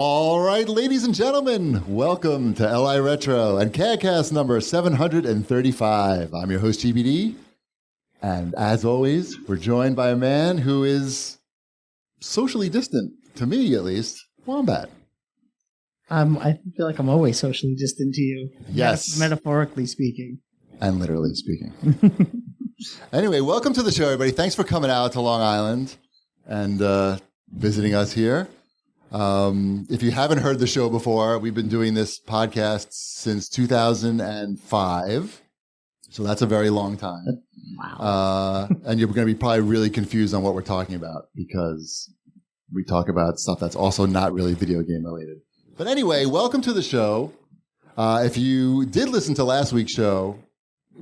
All right, ladies and gentlemen, welcome to LI Retro and CAGcast number 735. I'm your host, GBD. And as always, we're joined by a man who is socially distant, to me at least, Wombat. I feel like I'm always socially distant to you. Yes. Metaphorically speaking. And literally speaking. Anyway, welcome to the show, everybody. Thanks for coming out to Long Island and visiting us here. If you haven't heard the show before, we've been doing this podcast since 2005. So that's a very long time. Wow. And you're going to be probably really confused on what we're talking about because we talk about stuff that's also not really video game related. But anyway, welcome to the show. If you did listen to last week's show,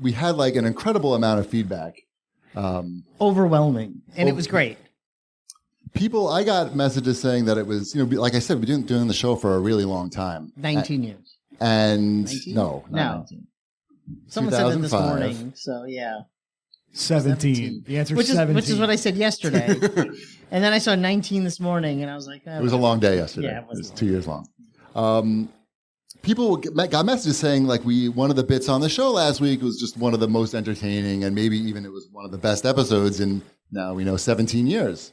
we had like an incredible amount of feedback. Overwhelming. And it was great. I got messages saying that it was, like I said, we've been doing the show for a really long time. 19 years. And 19? No, not 19. Someone said it this morning, so yeah. 17. The answer is 17. Which is what I said yesterday. And then I saw 19 this morning, and I was like, it was a long day yesterday. Yeah, it was 2 years long. People got messages saying like one of the bits on the show last week was just one of the most entertaining, and maybe even it was one of the best episodes in, now we know, 17 years.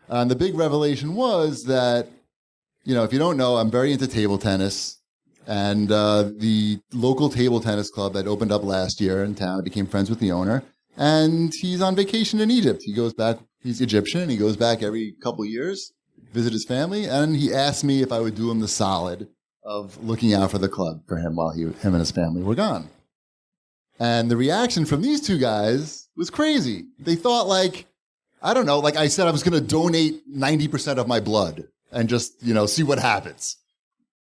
And the big revelation was that, if you don't know, I'm very into table tennis. And the local table tennis club that opened up last year in town, I became friends with the owner. And he's on vacation in Egypt. He goes back, he's Egyptian. He goes back every couple of years, visit his family. And he asked me if I would do him the solid of looking out for the club for him while him and his family were gone. And the reaction from these two guys was crazy. They thought like I said, I was going to donate 90% of my blood and just, see what happens.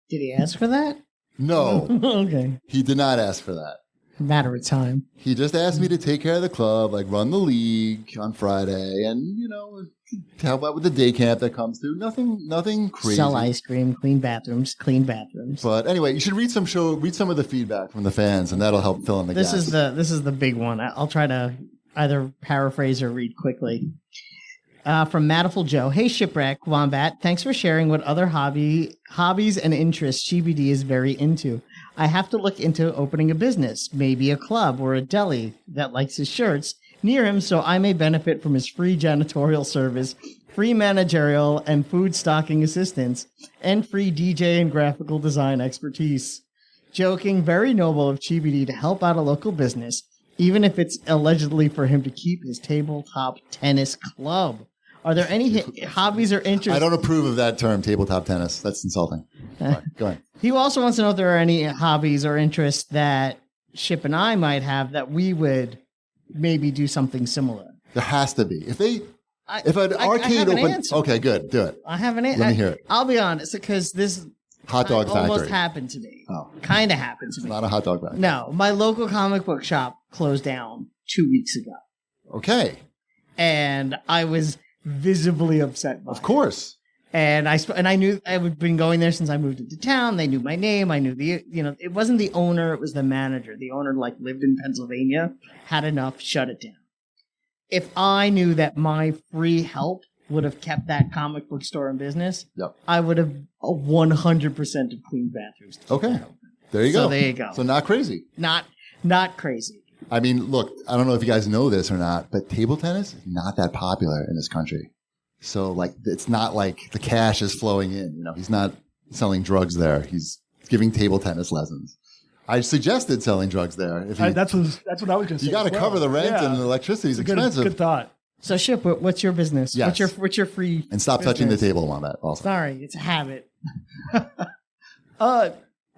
Did he ask for that? No. Okay. He did not ask for that. Matter of time. He just asked me to take care of the club, like run the league on Friday and, help out with the day camp that comes through. Nothing crazy. Sell ice cream, clean bathrooms. But anyway, you should read some of the feedback from the fans, and that'll help fill in the gaps. This is the big one. I'll try to either paraphrase or read quickly. From Mattiful Joe. Hey, Shipwreck Wombat. Thanks for sharing what other hobbies and interests GBD is very into. I have to look into opening a business, maybe a club or a deli that likes his shirts near him so I may benefit from his free janitorial service, free managerial and food stocking assistance, and free DJ and graphical design expertise. Joking, very noble of GBD to help out a local business, even if it's allegedly for him to keep his tabletop tennis club. Are there any hobbies or interests? I don't approve of that term, tabletop tennis. That's insulting. Go ahead. He also wants to know if there are any hobbies or interests that Ship and I might have that we would maybe do something similar. There has to be. If an arcade opens, okay, good, do it. I have an answer. Let me hear it. I'll be honest, because this hot dog factory almost happened to me. Oh, kind of happened to me. Not a hot dog factory. No, my local comic book shop closed down 2 weeks ago. Okay. And I was visibly upset by Of course. And I knew I had been going there since I moved into town. They knew my name. I knew it wasn't the owner, it was the manager. The owner lived in Pennsylvania, had enough, shut it down. If I knew that my free help would have kept that comic book store in business, yep, I would have 100% of clean bathrooms. Okay. There you go. So there you go. So not crazy. Not crazy. I mean, look, I don't know if you guys know this or not, but table tennis is not that popular in this country. So, it's not like the cash is flowing in. He's not selling drugs there. He's giving table tennis lessons. I suggested selling drugs there. That's what I was just saying. You got to cover the rent and the electricity is expensive. Good thought. So, Ship, what's your business? Yes. What's your free And stop business? touching the table on that also. Sorry, it's a habit. I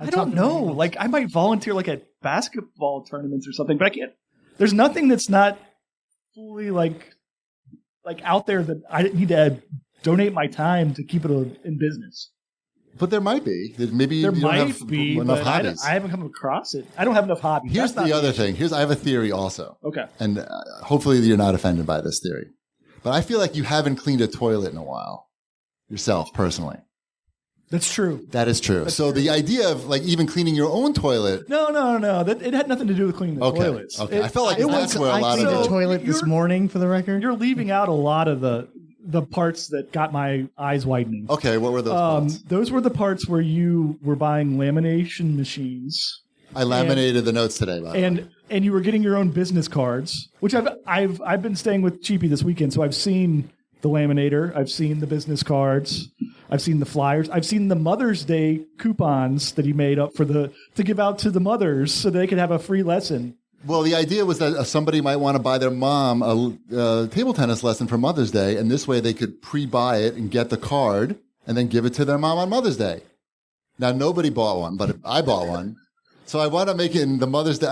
don't know. I might volunteer at basketball tournaments or something, but I can't. There's nothing that's not fully out there that I need to donate my time to keep it in business. But there might be. Maybe there you might don't have be enough hobbies. I haven't come across it. I don't have enough hobbies. Here's the other thing. I have a theory also. Okay. And hopefully you're not offended by this theory. But I feel like you haven't cleaned a toilet in a while yourself, personally. That's true. That is true. So the idea of even cleaning your own toilet. No. It had nothing to do with cleaning the toilets. Okay. I felt like that's where a lot of the toilet this morning, for the record. You're leaving out a lot of the the parts that got my eyes widening. Okay, what were those parts? Those were the parts where you were buying lamination machines. I laminated the notes today, by the way. And you were getting your own business cards, which I've been staying with Cheapy this weekend, so I've seen the laminator, I've seen the business cards, I've seen the flyers, I've seen the Mother's Day coupons that he made up to give out to the mothers so they could have a free lesson. Well, the idea was that somebody might want to buy their mom a table tennis lesson for Mother's Day, and this way they could pre-buy it and get the card and then give it to their mom on Mother's Day. Now, nobody bought one, but I bought one. So I wound up making the Mother's Day.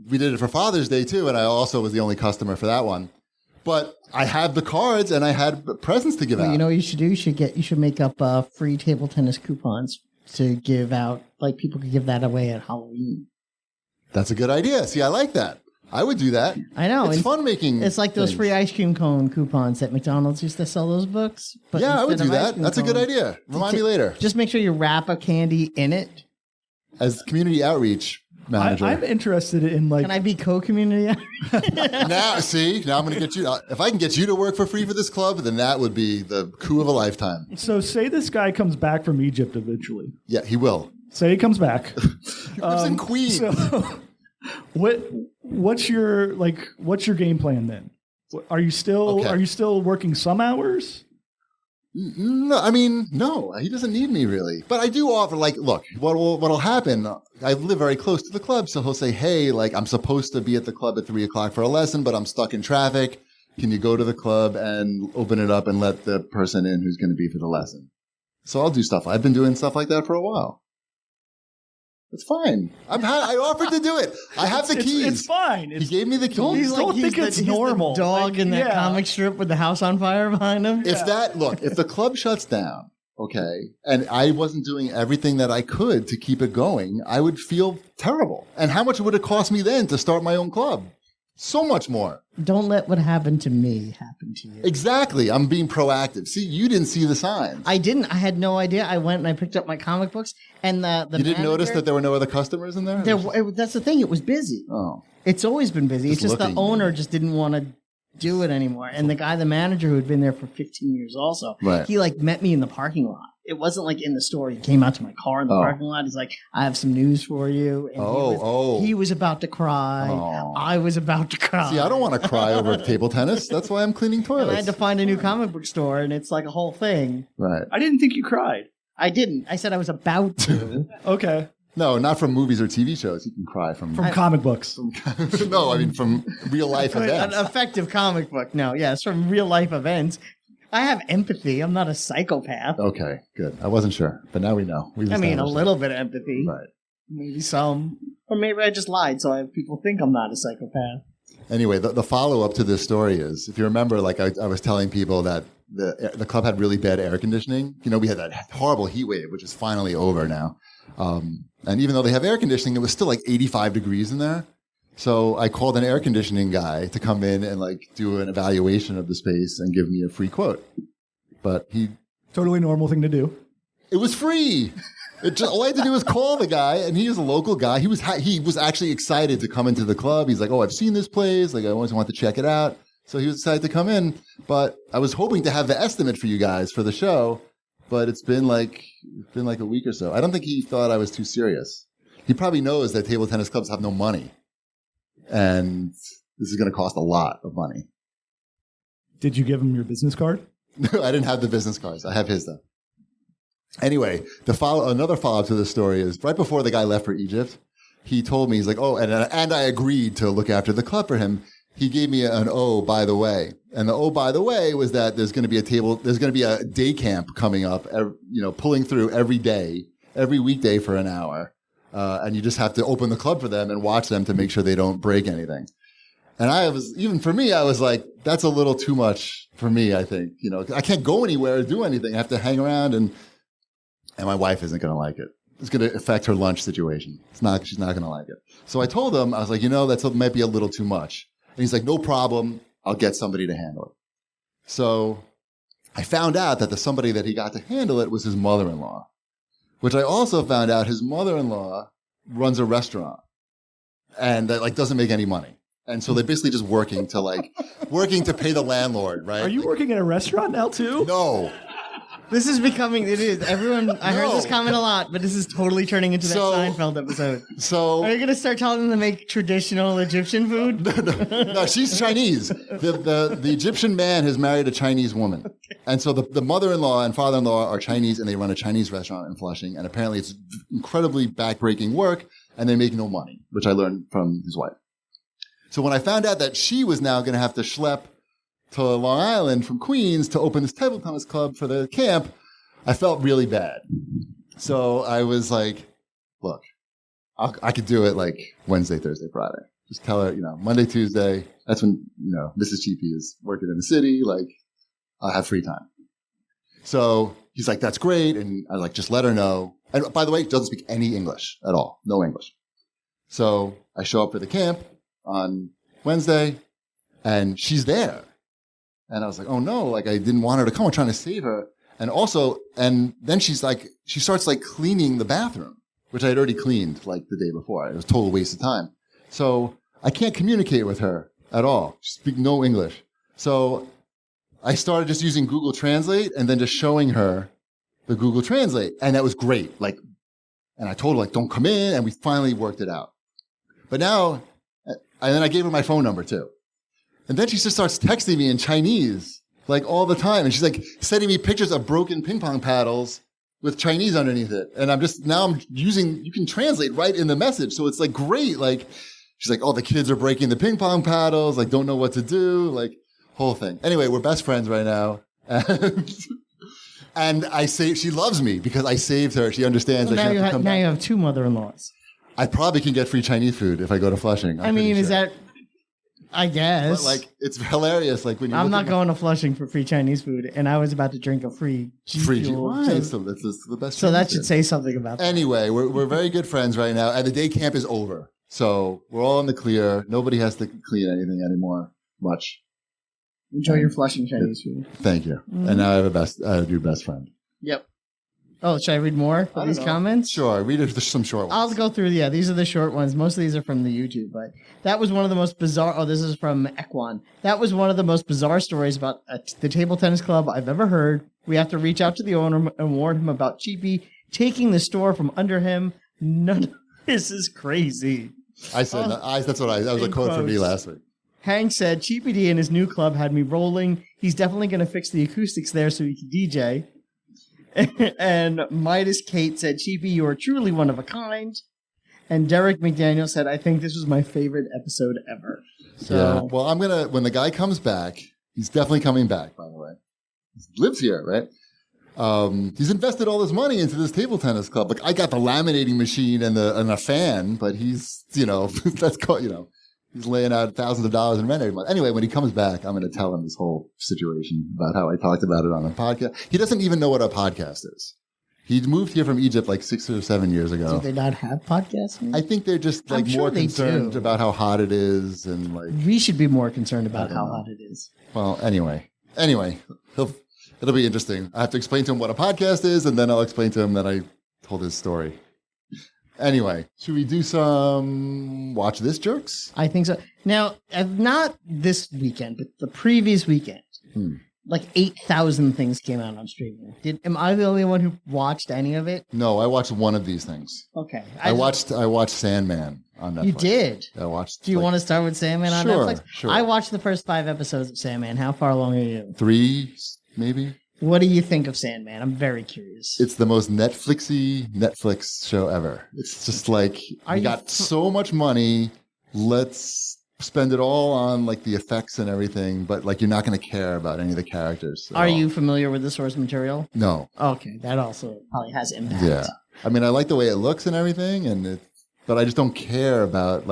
We did it for Father's Day too, and I also was the only customer for that one. But I had the cards and I had presents to give out. You know what you should do? You should make up free table tennis coupons to give out. Like people could give that away at Halloween. That's a good idea. See, I like that. I would do that. I know. It's fun making. It's like those free ice cream cone coupons that McDonald's used to sell those books. But yeah, I would instead do of ice that. cream That's a good idea. Remind me later. Just make sure you wrap a candy in it. As community outreach manager. I'm interested in Can I be co-community? Now I'm going to get you. If I can get you to work for free for this club, then that would be the coup of a lifetime. So say this guy comes back from Egypt eventually. Yeah, he will. Say he comes back. He lives in Queens. So what's your game plan then? Are you still working some hours? No, I mean, no, he doesn't need me really. But I do offer, look, what'll happen, I live very close to the club, so he'll say, hey, I'm supposed to be at the club at 3:00 for a lesson, but I'm stuck in traffic. Can you go to the club and open it up and let the person in who's going to be for the lesson? So I'll do stuff. I've been doing stuff like that for a while. It's fine. I offered to do it. I have the keys. It's fine. He gave me the keys. Don't think it's normal. The dog in that comic strip with the house on fire behind him. If the club shuts down, okay, and I wasn't doing everything that I could to keep it going, I would feel terrible. And how much would it cost me then to start my own club? So much more. Don't let what happened to me happen to you. Exactly. I'm being proactive. See, you didn't see the signs. I didn't. I had no idea. I went and I picked up my comic books, and the you didn't notice that there were no other customers in there? That's the thing. It was busy. Oh, it's always been busy. It's just the owner just didn't want to do it anymore. And the manager who had been there for 15 years also, he met me in the parking lot. It wasn't like in the store. He came out to my car in the parking lot. He's like, I have some news for you. And he was about to cry. Oh. I was about to cry. See, I don't want to cry over table tennis. That's why I'm cleaning toilets. And I had to find a new comic book store, and it's like a whole thing. Right. I didn't think you cried. I didn't. I said I was about to. Okay. No, not from movies or TV shows. You can cry from comic books. No, I mean from real life events. An effective comic book. No, yes, from real life events. I have empathy. I'm not a psychopath. Okay, good. I wasn't sure, but now we know. I mean, a little bit of empathy. Right. Maybe some. Or maybe I just lied so people think I'm not a psychopath. Anyway, the follow-up to this story is, if you remember, I was telling people that the club had really bad air conditioning. You know, we had that horrible heat wave, which is finally over now. And even though they have air conditioning, it was still 85 degrees in there. So I called an air conditioning guy to come in and do an evaluation of the space and give me a free quote. But totally normal thing to do. It was free. All I had to do was call the guy, and he was a local guy. He was actually excited to come into the club. He's like, "Oh, I've seen this place. I always want to check it out." So he was excited to come in. But I was hoping to have the estimate for you guys for the show. But it's been like a week or so. I don't think he thought I was too serious. He probably knows that table tennis clubs have no money. And this is going to cost a lot of money. Did you give him your business card? No, I didn't have the business cards. I have his though. Anyway, another follow-up to this story is right before the guy left for Egypt, he told me, he's like, oh, and I agreed to look after the club for him. He gave me an oh, by the way. And the oh, by the way was that there's going to be a day camp coming up, pulling through every day, every weekday for an hour. And you just have to open the club for them and watch them to make sure they don't break anything. And I was like, that's a little too much for me, I think. I can't go anywhere or do anything. I have to hang around and my wife isn't going to like it. It's going to affect her lunch situation. She's not going to like it. So I told him, I was like, that might be a little too much. And he's like, no problem. I'll get somebody to handle it. So I found out that the somebody that he got to handle it was his mother-in-law, which I also found out his mother-in-law runs a restaurant and that doesn't make any money. And so they're basically just working to pay the landlord, right? Are you working at a restaurant now too? No. This is becoming, it is. Everyone, I heard this No. comment a lot, but this is totally turning into that So- Seinfeld episode. So Are you going to start telling them to make traditional Egyptian food? no, she's Chinese. The Egyptian man has married a Chinese woman. And so the mother-in-law and father-in-law are Chinese, and they run a Chinese restaurant in Flushing. And apparently it's incredibly backbreaking work, and they make no money, which I learned from his wife. So when I found out that she was now going to have to schlep to Long Island from Queens to open this table tennis club for the camp, I felt really bad. So I was like, look, I could do it like Wednesday, Thursday, Friday. Just tell her, Monday, Tuesday, that's when, Mrs. Cheapy is working in the city. Like, I'll have free time. So he's like, that's great. And I just let her know. And by the way, doesn't speak any English at all. No English. So I show up for the camp on Wednesday and she's there. And I was like, oh no, I didn't want her to come. I'm trying to save her. And then she starts cleaning the bathroom, which I had already cleaned the day before. It was a total waste of time. So I can't communicate with her at all. She speaks no English. So I started just using Google Translate and then just showing her the Google Translate. And that was great. And I told her, don't come in. And we finally worked it out. But now, and then I gave her my phone number too. And then she just starts texting me in Chinese, all the time. And she's sending me pictures of broken ping pong paddles with Chinese underneath it. And I'm using, you can translate right in the message. So it's great. She's like, oh, the kids are breaking the ping pong paddles, don't know what to do, whole thing. Anyway, we're best friends right now. And she loves me because I saved her. She understands Well, that she has to come now back. you have two mother-in-laws. I probably can get free Chinese food if I go to Flushing. I mean, is that, I guess. But it's hilarious. When you I'm look not at going to Flushing for free Chinese food, and I was about to drink a free G free Fuel. Why? So, That's the best. so that Chinese should food. say something about that. Anyway, we're very good friends right now, and the day camp is over, so we're all in the clear. Nobody has to clean anything anymore. Much. Enjoy your Flushing Chinese food. Thany you. And now I have a new best friend. Yep. Oh, should I read more of these comments? Sure, read some short ones. I'll go through. Yeah, these are the short ones. Most of these are from the YouTube, but that was one of the most bizarre. Oh, this is from Ekwan. That was one of the most bizarre stories about the table tennis club I've ever heard. We have to reach out to the owner and warn him about Cheapy taking the store from under him. None of this is crazy. I said that was a quote from me last week. Hank said, Cheapy D and his new club had me rolling. He's definitely going to fix the acoustics there so he can DJ. And Midas Kate said, Cheapy, you are truly one of a kind. And Derek McDaniel said, I think this was my favorite episode ever. So, Yeah. Well, when the guy comes back, he's definitely coming back, by the way. He lives here, right? He's invested all this money into this table tennis club. I got the laminating machine and a fan, but he's, that's called, he's laying out thousands of dollars in rent every month. Anyway, when he comes back, I'm going to tell him this whole situation about how I talked about it on a podcast. He doesn't even know what a podcast is. He moved here from Egypt 6 or 7 years ago. do they not have podcasts? I think they're just I'm sure more they concerned do. about how hot it is and We should be more concerned about I don't how know. hot it is. Well, anyway, it'll be interesting. I have to explain to him what a podcast is, and then I'll explain to him that I told his story. Anyway, should we do some watch this jerks? I think so. Now, not this weekend, but the previous weekend, 8,000 things came out on streaming. Am I the only one who watched any of it? No, I watched one of these things. Okay. I watched Sandman on Netflix. You did? I watched. Do you want to start with Sandman on Sure, Netflix? sure. I watched the first 5 episodes of Sandman. How far along are you? 3, maybe? What do you think of Sandman? I'm very curious. It's the most Netflix show ever. It's just we got so much money. Let's spend it all on the effects and everything, but you're not going to care about any of the characters. Are you familiar with the source material? No. Okay, that also probably has impact. Yeah. I mean, I like the way it looks and everything, but I just don't care about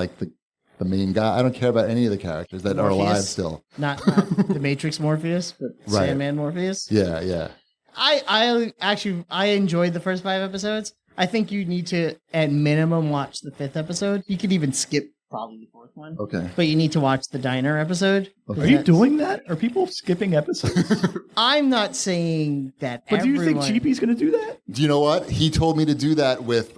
the main guy. I don't care about any of the characters that are alive still. Not the Matrix Morpheus, but Right. Sandman Morpheus. Yeah, yeah. I enjoyed the first 5 episodes. I think you need to, at minimum, watch the 5th episode. You could even skip probably the 4th one. Okay. But you need to watch the diner episode. Okay. Are you doing that? Are people skipping episodes? I'm not saying that. But do you think everyone- Cheapy's going to do that? Do you know what? He told me to do that with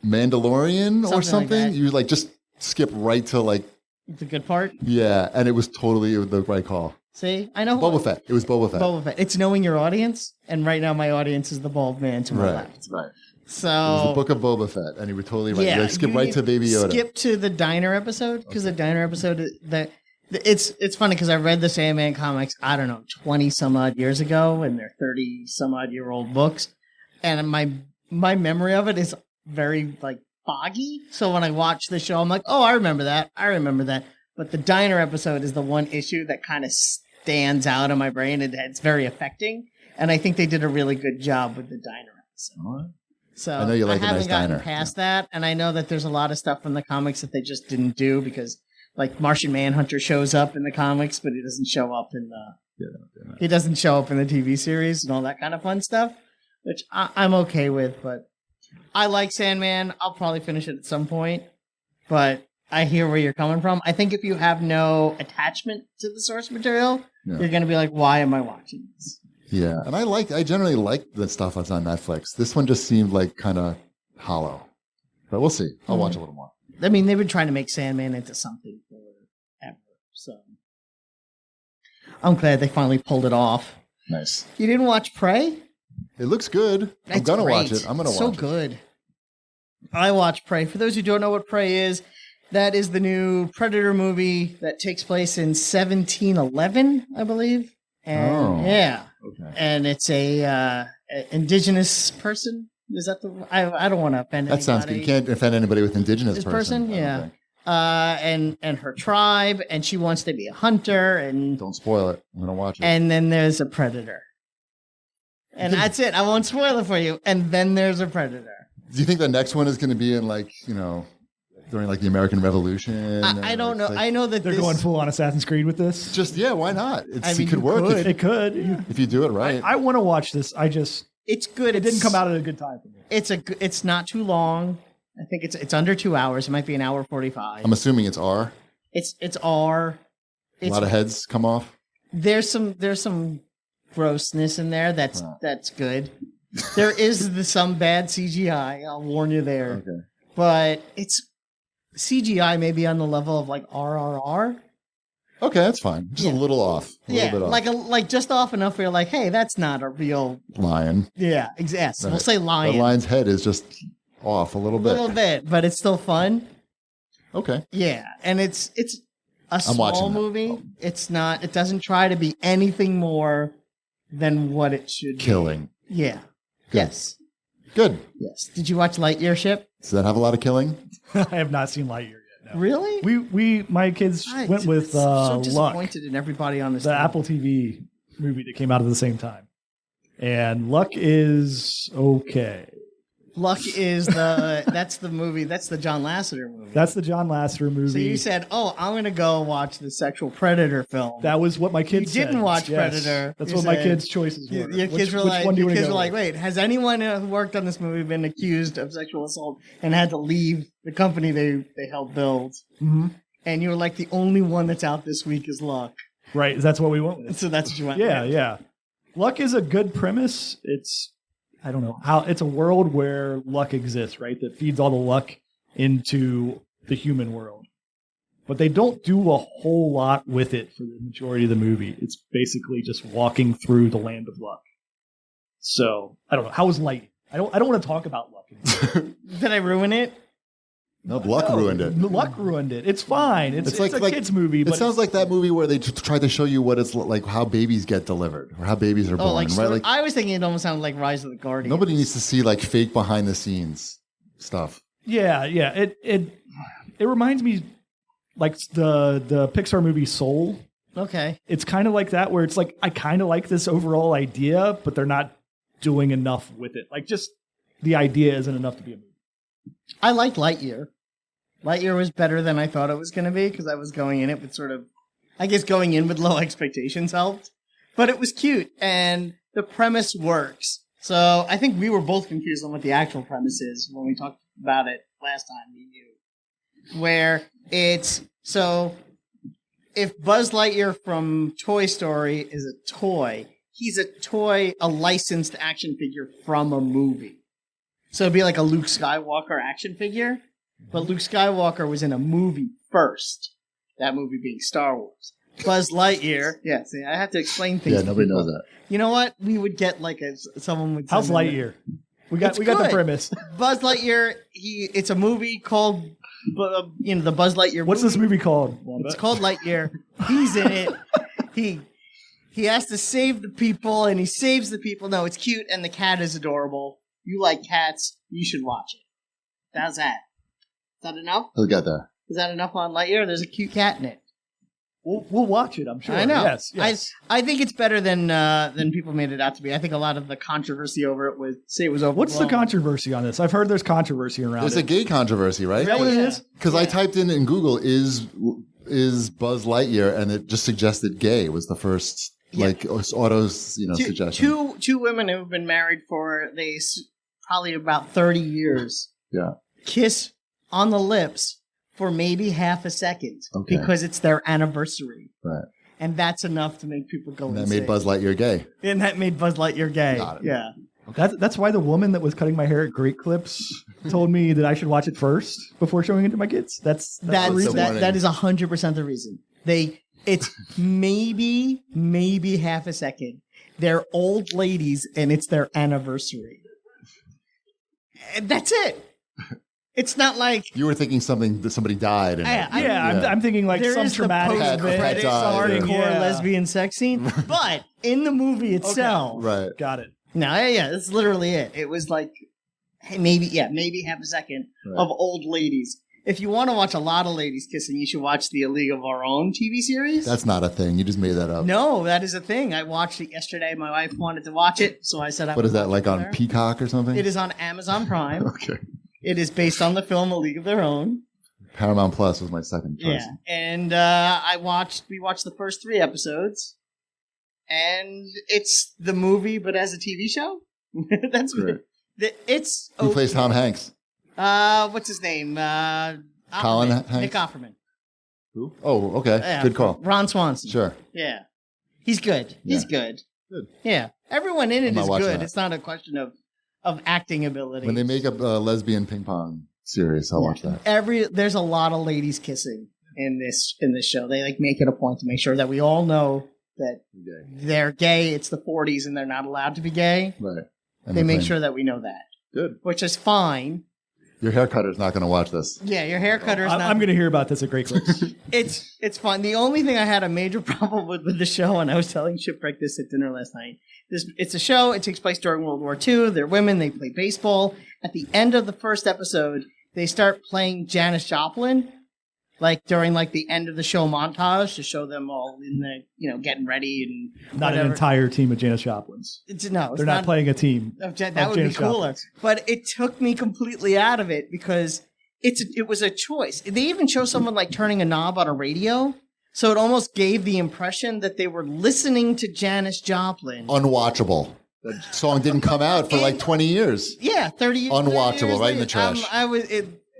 Mandalorian or Something like something. that. You just skip right to The good part. Yeah, and it was totally the right call. See, I know Boba Fett. It was Boba Fett. Boba Fett. It's knowing your audience, and right now my audience is the bald man to my left. Right. So It was the book of Boba Fett, and you were totally right. yeah, You skip you right need to Baby Yoda. Skip to the diner episode because the diner episode it's funny because I read the Sandman comics 20 some odd years ago, and they're 30 some odd year old books, and my memory of it is very like foggy. So when I watch the show, I'm like, oh, I remember that. But the diner episode is the one issue that kind of stands out in my brain, and it's very affecting. And I think they did a really good job with the diner episode. So I know you like a haven't nice gotten diner. past that, and I know that there's a lot of stuff from the comics that they just didn't do because, like, Martian Manhunter shows up in the comics, but he doesn't show up in the he doesn't show up in the TV series and all that kind of fun stuff, which I'm okay with. But I like Sandman. I'll probably finish it at some point, but I hear where you're coming from. I think if you have no attachment to the source material, you're going to be like, why am I watching this? Yeah, and I generally like the stuff that's on Netflix. This one just seemed like kind of hollow, but we'll see. I'll watch a little more. I mean, they've been trying to make Sandman into something forever, so I'm glad they finally pulled it off. Nice. You didn't watch Prey? It looks good. I'm It's gonna great. watch it. I'm gonna watch so it. good. I watched Prey. For those who don't know what Prey is, that is the new Predator movie that takes place in 1711, I believe. And Okay. and it's a indigenous person. Is that the? I don't want to offend anybody. That sounds good. You can't offend anybody with indigenous This person. person, I don't yeah. think. And her tribe, and she wants to be a hunter, and Don't spoil it. I'm gonna watch it. and then there's a predator. And that's it. I won't spoil it for you. And then there's a predator. Do you think the next one is going to be in during like the American Revolution? I don't know. Like, I know that They're this, going full on Assassin's Creed with this. just why not? It mean, could you work could. It could. if you do it right. I want to watch this. It's good. It didn't come out at a good time for me. It's not too long. I think it's under 2 hours. It might be an hour 45. I'm assuming it's R. It's R. A lot of heads come off. There's some grossness in there. That's good. There is some bad CGI. I'll warn you there. Okay. But it's CGI maybe on the level of like RRR. Okay, that's fine. Just a little off. A little bit off. like just off enough where you're like, hey, that's not a real Lion. Yeah, exactly. We'll say The lion. lion's head is just off a little A bit. little bit, but it's still fun. Okay. Yeah, and it's a small watching that. movie. It's not. It doesn't try to be anything more than what it should Killing. be. Yeah. Good. Yes. Good. Yes. Did you watch Lightyear Ship? Does that have a lot of killing? I have not seen Lightyear yet. No. Really? My kids went with so Luck, disappointed in everybody on this. the team. Apple TV movie that came out at the same time, and Luck is okay. Luck is that's the movie. That's the John Lasseter movie. That's the John Lasseter movie. So you said, "Oh, I'm going to go watch the sexual predator film." That was what my kids You said. didn't watch Yes. Predator. That's You what my said- kids' choices were. Your kids were Which like, one do you your wanna kids go were like, with? wait, has anyone who worked on this movie been accused of sexual assault and had to leave the company they helped build? Mhm. And you were like, the only one that's out this week is Luck. Right, that's what we went with. So that's what you went Yeah, with. yeah. Luck is a good premise. I don't know how it's a world where luck exists, right? That feeds all the luck into the human world. But they don't do a whole lot with it for the majority of the movie. It's basically just walking through the land of luck. So I don't know. How was Light? I don't want to talk about luck anymore. Did I ruin it? No, Luck ruined it. Luck ruined it. It's fine. It's a kids movie. It But sounds like that movie where they try to show you what it's like, how babies get delivered or how babies are born. Oh, like, right? Like I was thinking it almost sounded like Rise of the Guardians. nobody needs to see like fake behind the scenes stuff. yeah. It reminds me like the Pixar movie Soul. Okay. It's kind of like that, where it's like I kind of like this overall idea, but they're not doing enough with it. Like just the idea isn't enough to be a movie. I liked Lightyear. Lightyear was better than I thought it was going to be because I was going in it with I guess going in with low expectations helped. But it was cute and the premise works. So I think we were both confused on what the actual premise is when we talked about it last time, me and you. Where it's, so if Buzz Lightyear from Toy Story is a toy, he's a licensed action figure from a movie. So it'd be like a Luke Skywalker action figure. But Luke Skywalker was in a movie first. That movie being Star Wars. Buzz Lightyear. Yeah, see, I have to explain things. Yeah, to nobody people. knows that. You know what? We would get like someone would. How's send in Lightyear? We got the good. premise. Buzz Lightyear. It's a movie called, the Buzz Lightyear. What's this movie called? It's called Lightyear. He's in it. He has to save the people, and he saves the people. No, it's cute, and the cat is adorable. You like cats? You should watch it. How's that? Is that enough? Who got that? Is that enough on Lightyear? There's a cute cat in it. We'll watch it. I'm sure. I know. Yes. I think it's better than people made it out to be. I think a lot of the controversy over it was it was overblown. What's the controversy on this? I've heard there's controversy around There's it. a gay controversy, right? Is that what it is? Because I typed in Google is Buzz Lightyear, and it just suggested gay was the first auto suggestion. Two women who've been married for probably about 30 years. Yeah. Kiss on the lips for maybe half a second because it's their anniversary. Right. And that's enough to make people go And that insane. made Buzz Lightyear gay. And that made Buzz Lightyear gay. Got it. Yeah. That's why the woman that was cutting my hair at Great Clips told me that I should watch it first before showing it to my kids. That's the reason. That is 100% the reason. It's maybe half a second. They're old ladies and it's their anniversary. And that's it. It's not like You were thinking that somebody died. I'm thinking like there some is the traumatic post-credits died, hardcore lesbian sex scene, but in the movie itself, Right. Got it. no, that's literally it. It was like maybe half a second of old ladies. If you want to watch a lot of ladies kissing, you should watch the A League of Our Own TV series. That's not a thing. You just made that up. No, that is a thing. I watched it yesterday. My wife wanted to watch it, so I said, What is that, like on Peacock or something? It is on Amazon Prime. Okay. It is based on the film A League of Their Own. Paramount Plus was my second choice. Yeah, and we watched the first 3 episodes, and it's the movie, but as a TV show. That's Great. It's Who plays Tom Hanks? what's his name? Colin Offerman. Hanks? Nick Offerman. Who? Oh, okay. Yeah, Good call. Ron Swanson. Sure. Yeah, he's good. He's Yeah. good. Good. Yeah, everyone in I'm it not is watching good. that. It's not a question of acting ability. When they make up a lesbian ping pong series, I'll watch that. There's a lot of ladies kissing in this show. They make it a point to make sure that we all know that they're gay. It's the 40s and they're not allowed to be gay. Right. And They make playing- sure that we know that, Good. which is fine. Your hair cutter's not going to watch this. Yeah, your hair cutter is not. I'm going to hear about this at Great Clips. It's fine. The only thing I had a major problem with the show, and I was telling Shipwreck this at dinner last night. It's a show. It takes place during World War II. They're women. They play baseball. At the end of the first episode, they start playing Janis Joplin, like during like the end of the show montage to show them all in the getting ready and Not whatever. an entire team of Janis Joplins. It's They're not playing a team. That of would be Janis cooler. Joplins. But it took me completely out of it because it was a choice. They even show someone like turning a knob on a radio. So it almost gave the impression that they were listening to Janis Joplin. Unwatchable. That song didn't come out for like 20 years. Yeah, 30 years. Unwatchable, right in the trash.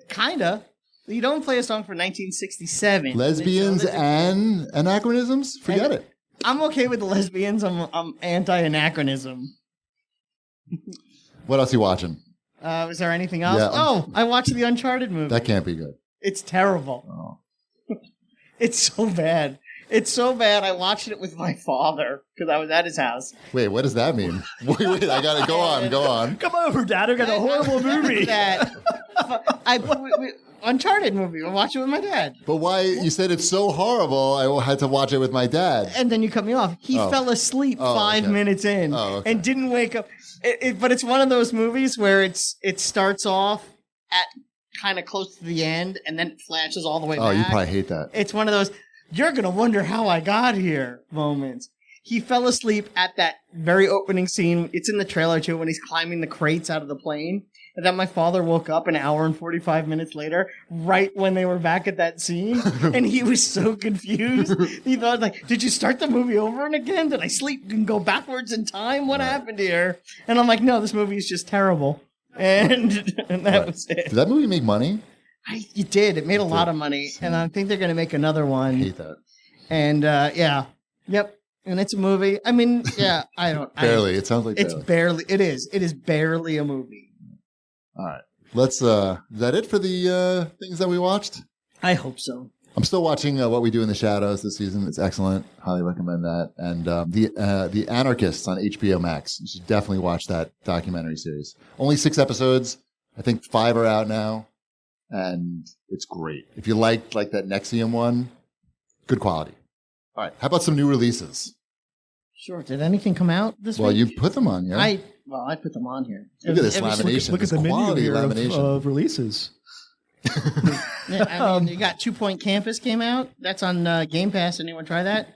Kinda. You don't play a song for 1967. Lesbians and anachronisms? Forget it. I'm okay with the lesbians. I'm anti-anachronism. What else are you watching? Is there anything else? Yeah. I watched the Uncharted movie. That can't be good. It's terrible. Oh. It's so bad. It's so bad. I watched it with my father because I was at his house. Wait, what does that mean? Wait, I got to go on. Come over, Dad. I got a horrible movie. Uncharted movie. I watched it with my dad. But why? You said it's so horrible, I had to watch it with my dad. And then you cut me off. He fell asleep 5 minutes in and didn't wake up. But it's one of those movies where it starts off at kind of close to the end and then it flashes all the way back. Oh, you probably hate that. It's one of those, you're going to wonder how I got here moments. He fell asleep at that very opening scene. It's in the trailer too when he's climbing the crates out of the plane. And then my father woke up an hour and 45 minutes later, right when they were back at that scene. And he was so confused. He thought, like, did you start the movie over and again? Did I sleep and go backwards in time? What happened here? And I'm like, no, this movie is just terrible. And that was it. Did that movie make money? It did. It made a lot of money. And I think they're going to make another one. I hate that. And yeah. Yep. And it's a movie. I mean, yeah, I don't. Barely. It sounds like it's barely. It is. It is barely a movie. All right. Let's, is that it for the things that we watched? I hope so. I'm still watching What We Do in the Shadows this season. It's excellent. Highly recommend that. And the Anarchists on HBO Max. You should definitely watch that documentary series. Only 6 episodes. I think 5 are out now. And it's great. If you like that Nexium one, good quality. All right. How about some new releases? Sure. Did anything come out this Well, week? you put them on here. I put them on here. Look at this Every- lamination. Look at this the menu quality here lamination. of releases. Yeah, I mean, you got 2 Point Campus came out. That's on Game Pass. Anyone try that?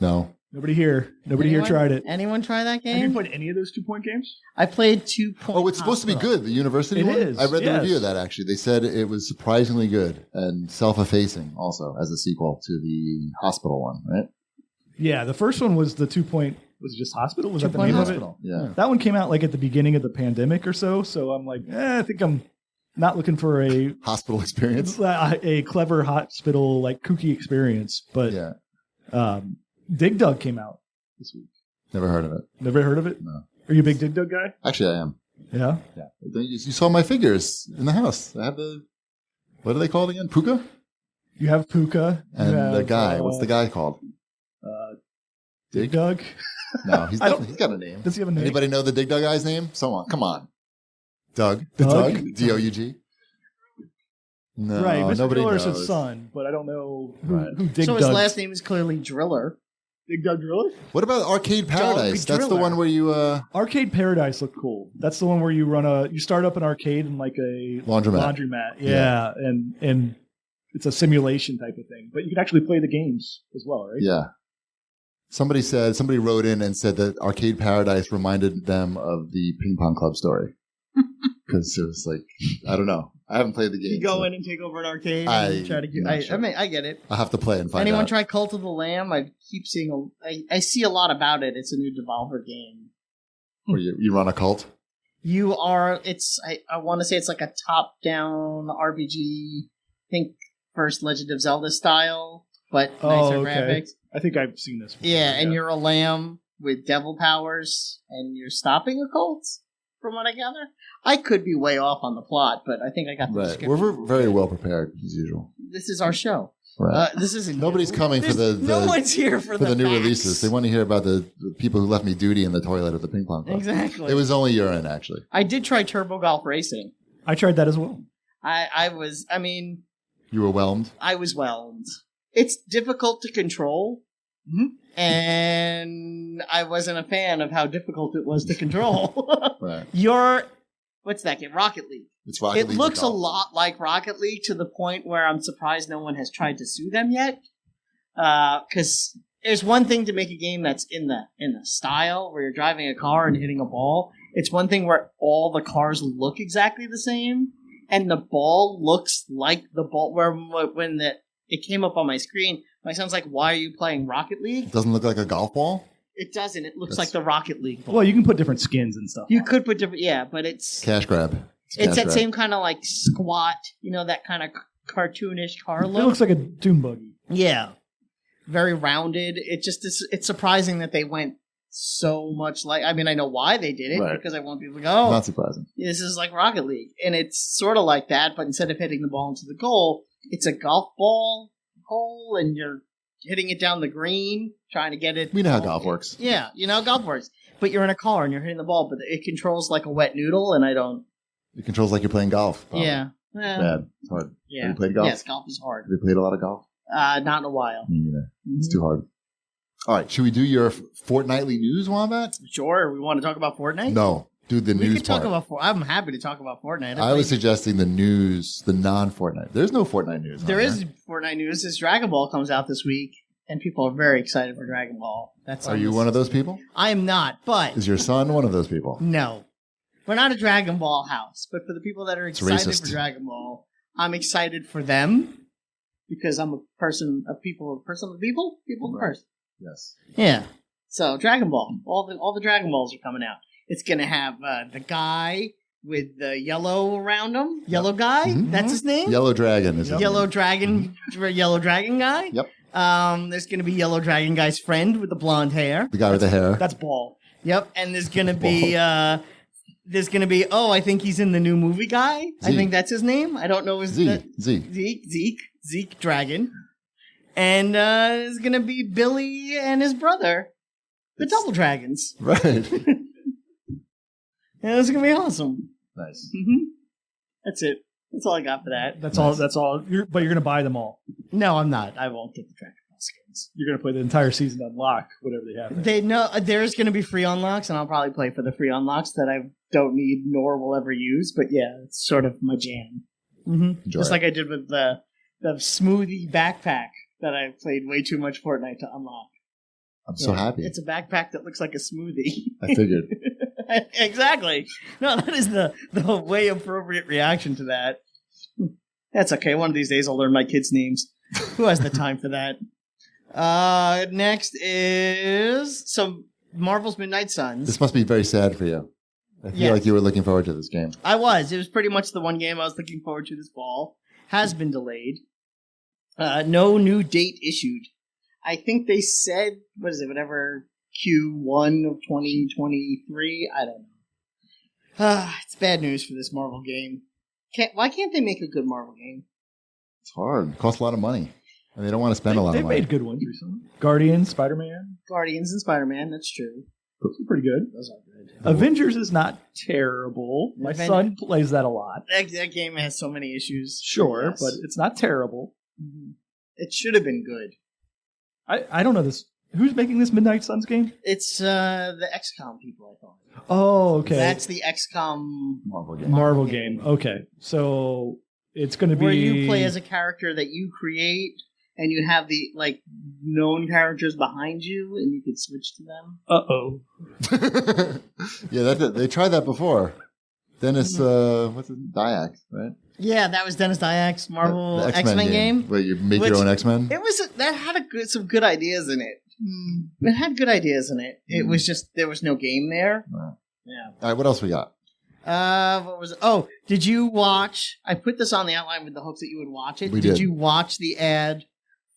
No. Nobody here Anyone? tried it. Anyone try that Have you game? played any of those 2 Point games? I played 2 Point. Oh, it's supposed to be Hospital. good. The university It one? is, I read the yes. review of that, actually. They said it was surprisingly good and self-effacing also as a sequel to the hospital one, right? Yeah, the first one was the 2 Point. Was it just Hospital? Was 2 that the Point name Hospital. of it? Yeah. That one came out like at the beginning of the pandemic or so. So I'm like, I think I'm not looking for a Hospital experience. a clever hospital like kooky experience. But Yeah. Dig Dug came out this week. Never heard of it. Never heard of it? No. Are you a big Dig Dug guy? Actually, I am. Yeah. Yeah. You saw my figures in the house. I have the, what are they called again? Puka? You have Puka. You And have, the guy. What's the guy called? Dig Dug. No, he's he's got a name. Does he have a name? Anybody know the Dig Dug guy's name? Someone. Come on. Doug. Doug? Doug? No, Right. Mr. nobody Driller is knows. his son, but I don't know who, Right. who Dig So Dug. his last name is clearly Driller. Dig Dug Driller? What about Arcade Paradise? That's the Driller. one where you Arcade Paradise looked cool. That's the one where you start up an arcade in like a laundromat. Yeah, and it's a simulation type of thing. But you can actually play the games as well, right? Yeah. Somebody wrote in and said that Arcade Paradise reminded them of the Ping Pong Club story. Because it was like, I don't know. I haven't played the game. You go so in and take over an arcade I'm and try to get. not sure. I mean, I get it. I'll have to play and find Anyone out. try Cult of the Lamb? I keep seeing I see a lot about it. It's a new Devolver game. Where you run a cult? You are. It's. I want to say it's like a top-down RPG. Think first Legend of Zelda style, but nicer okay. graphics. I think I've seen this before. Yeah, and you're a lamb with devil powers, and you're stopping a cult. From what I gather, I could be way off on the plot, but I think I got the Right. description. We're very well prepared as usual. This is our show. Right. This isn't. Nobody's coming for the no one's here for the new facts. releases. They want to hear about the people who left me duty in the toilet at the ping pong club. Exactly. It was only urine, actually. I did try Turbo Golf Racing. I tried that as well. I was. I mean, You were whelmed. I was whelmed. It's difficult to control, and I wasn't a fan of how difficult it was to control. Right. What's that game? Rocket League. It's Rocket It League looks a golf. lot like Rocket League to the point where I'm surprised no one has tried to sue them yet. Because there's one thing to make a game that's in the style where you're driving a car and hitting a ball. It's one thing where all the cars look exactly the same, and the ball looks like the ball. Where when it came up on my screen, my son's like, "Why are you playing Rocket League?" It doesn't look like a golf ball. It doesn't. It looks That's- like the Rocket League ball. Well, you can put different skins and stuff. You on could put different, yeah, but it's Cash grab. it's cash that grab. same kind of like squat, that kind of cartoonish car it. look. It looks like a dune buggy. Yeah, very rounded. It's surprising that they went so much like. I mean, I know why they did it Right. because I want people to go, "Oh, Not surprising. this is like Rocket League," and it's sort of like that. But instead of hitting the ball into the goal, it's a golf ball hole, and you're hitting it down the green, trying to get it. We know how golf works. Yeah, you know how golf works. But you're in a car and you're hitting the ball, but it controls like a wet noodle, and I don't. It controls like you're playing golf. probably. Yeah. Bad. It's hard. Yeah. Have you played golf? Yes, golf is hard. Have you played a lot of golf? Not in a while. Me neither. It's Mhm. too hard. All right. Should we do your fortnightly news, Wombat? Sure. We want to talk about Fortnite? No. Do the We news can talk part. about I'm happy to talk about Fortnite. I was suggesting the news, the non-Fortnite. There's no Fortnite news. There on is Fortnite news. This Dragon Ball comes out this week, and people are very excited for Dragon Ball. Are you one of those people? I am not, but Is your son one of those people? no. We're not a Dragon Ball house, but for the people that are excited racist. for Dragon Ball, I'm excited for them because I'm a person of people of people Right. first. Yes. Yeah. So Dragon Ball, all the Dragon Balls are coming out. It's gonna have the guy with the yellow around him, yellow guy. Mhm. That's his name. Yellow Dragon is his Yellow name. Dragon, yellow dragon guy. Yep. There's gonna be Yellow Dragon guy's friend with the blonde hair. The guy with the hair. That's Ball. Yep. And there's gonna be I think he's in the new movie guy. I Zeke. think that's his name. I don't know his Z. Z. Zeke. Zeke Dragon, and it's gonna be Billy and his brother, the Double Dragons. Right. And it's gonna be awesome. Nice. That's it. That's all I got for that. That's all. That's all. But you're going to buy them all. No, I'm not. I won't get the Dragon Ball skins. You're going to play the entire season on lock, whatever they have. There. They know there's going to be free unlocks, and I'll probably play for the free unlocks that I don't need nor will ever use. But yeah, it's sort of my jam. Just like I did with the smoothie backpack that I played way too much Fortnite to unlock. I'm so happy. It's a backpack that looks like a smoothie. I figured. Exactly. No, that is the way appropriate reaction to that. That's okay. One of these days I'll learn my kids' names. Who has the time for that? Next is some Marvel's Midnight Suns. This must be very sad for you. I feel like you were looking forward to this game. I was. It was pretty much the one game I was looking forward to this fall. Has been delayed. No new date issued. I think they said, what is it, whatever, Q1 of 2023? I don't know. It's bad news for this Marvel game. Why can't they make a good Marvel game? It's hard. It costs a lot of money. And they don't want to spend a lot of money. They've made good ones recently. Guardians, Spider-Man. Guardians and Spider-Man, that's true. Those are pretty good. Those are good. Avengers is not terrible. My son plays that a lot. That game has so many issues. Sure, but it's not terrible. It should have been good. I don't know this. Who's making this Midnight Suns game? It's the XCOM people, I thought. Oh, okay. That's the XCOM Marvel game. Okay. So it's going to be... where you play as a character that you create, and you have the known characters behind you, and you can switch to them. Uh-oh. Yeah, they tried that before. Dennis, what's it? Dyax, right? Yeah, that was Dennis Dyax, Marvel the X-Men game. Where you make your own X-Men? That had some good ideas in it. It had good ideas in it. It was just, there was no game there. Right. Yeah. All right, what else we got? What was it? Oh, did you watch, I put this on the outline with the hopes that you would watch it. We did. Did you watch the ad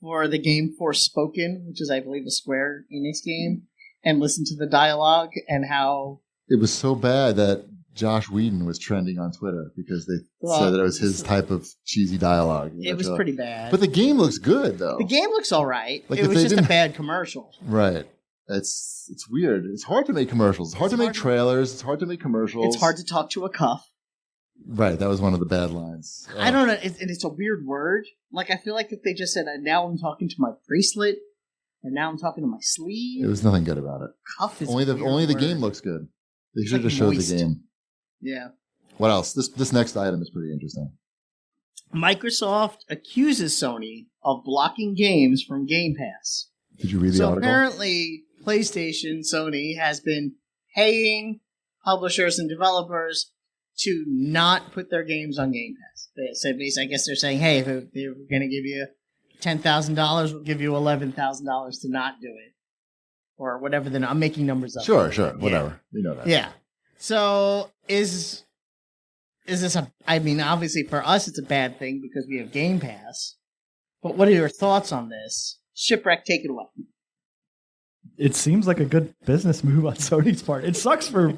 for the game Forspoken, which is, I believe, a Square Enix game, and listen to the dialogue and how... It was so bad that Josh Whedon was trending on Twitter because they said that it was his type of cheesy dialogue. It was pretty bad. But the game looks good, though. The game looks all right. Like, it was just a bad commercial. Right. It's weird. It's hard to make commercials. It's hard to make trailers. It's hard to make commercials. It's hard to talk to a cuff. Right. That was one of the bad lines. I don't know. It's a weird word. Like, I feel like if they just said, now I'm talking to my bracelet, or now I'm talking to my sleeve. It was nothing good about it. Cuff is only the game looks good. They should have just showed the game. Yeah. What else? This next item is pretty interesting. Microsoft accuses Sony of blocking games from Game Pass. Did you read the article? So apparently, PlayStation, Sony has been paying publishers and developers to not put their games on Game Pass. So basically, I guess they're saying, hey, if they're going to give you $10,000, we'll give you $11,000 to not do it. Or whatever. I'm making numbers up. Sure. Whatever. You know that. Yeah. So is this obviously for us it's a bad thing because we have Game Pass. But what are your thoughts on this? Shipwreck, take it away. It seems like a good business move on Sony's part. It sucks for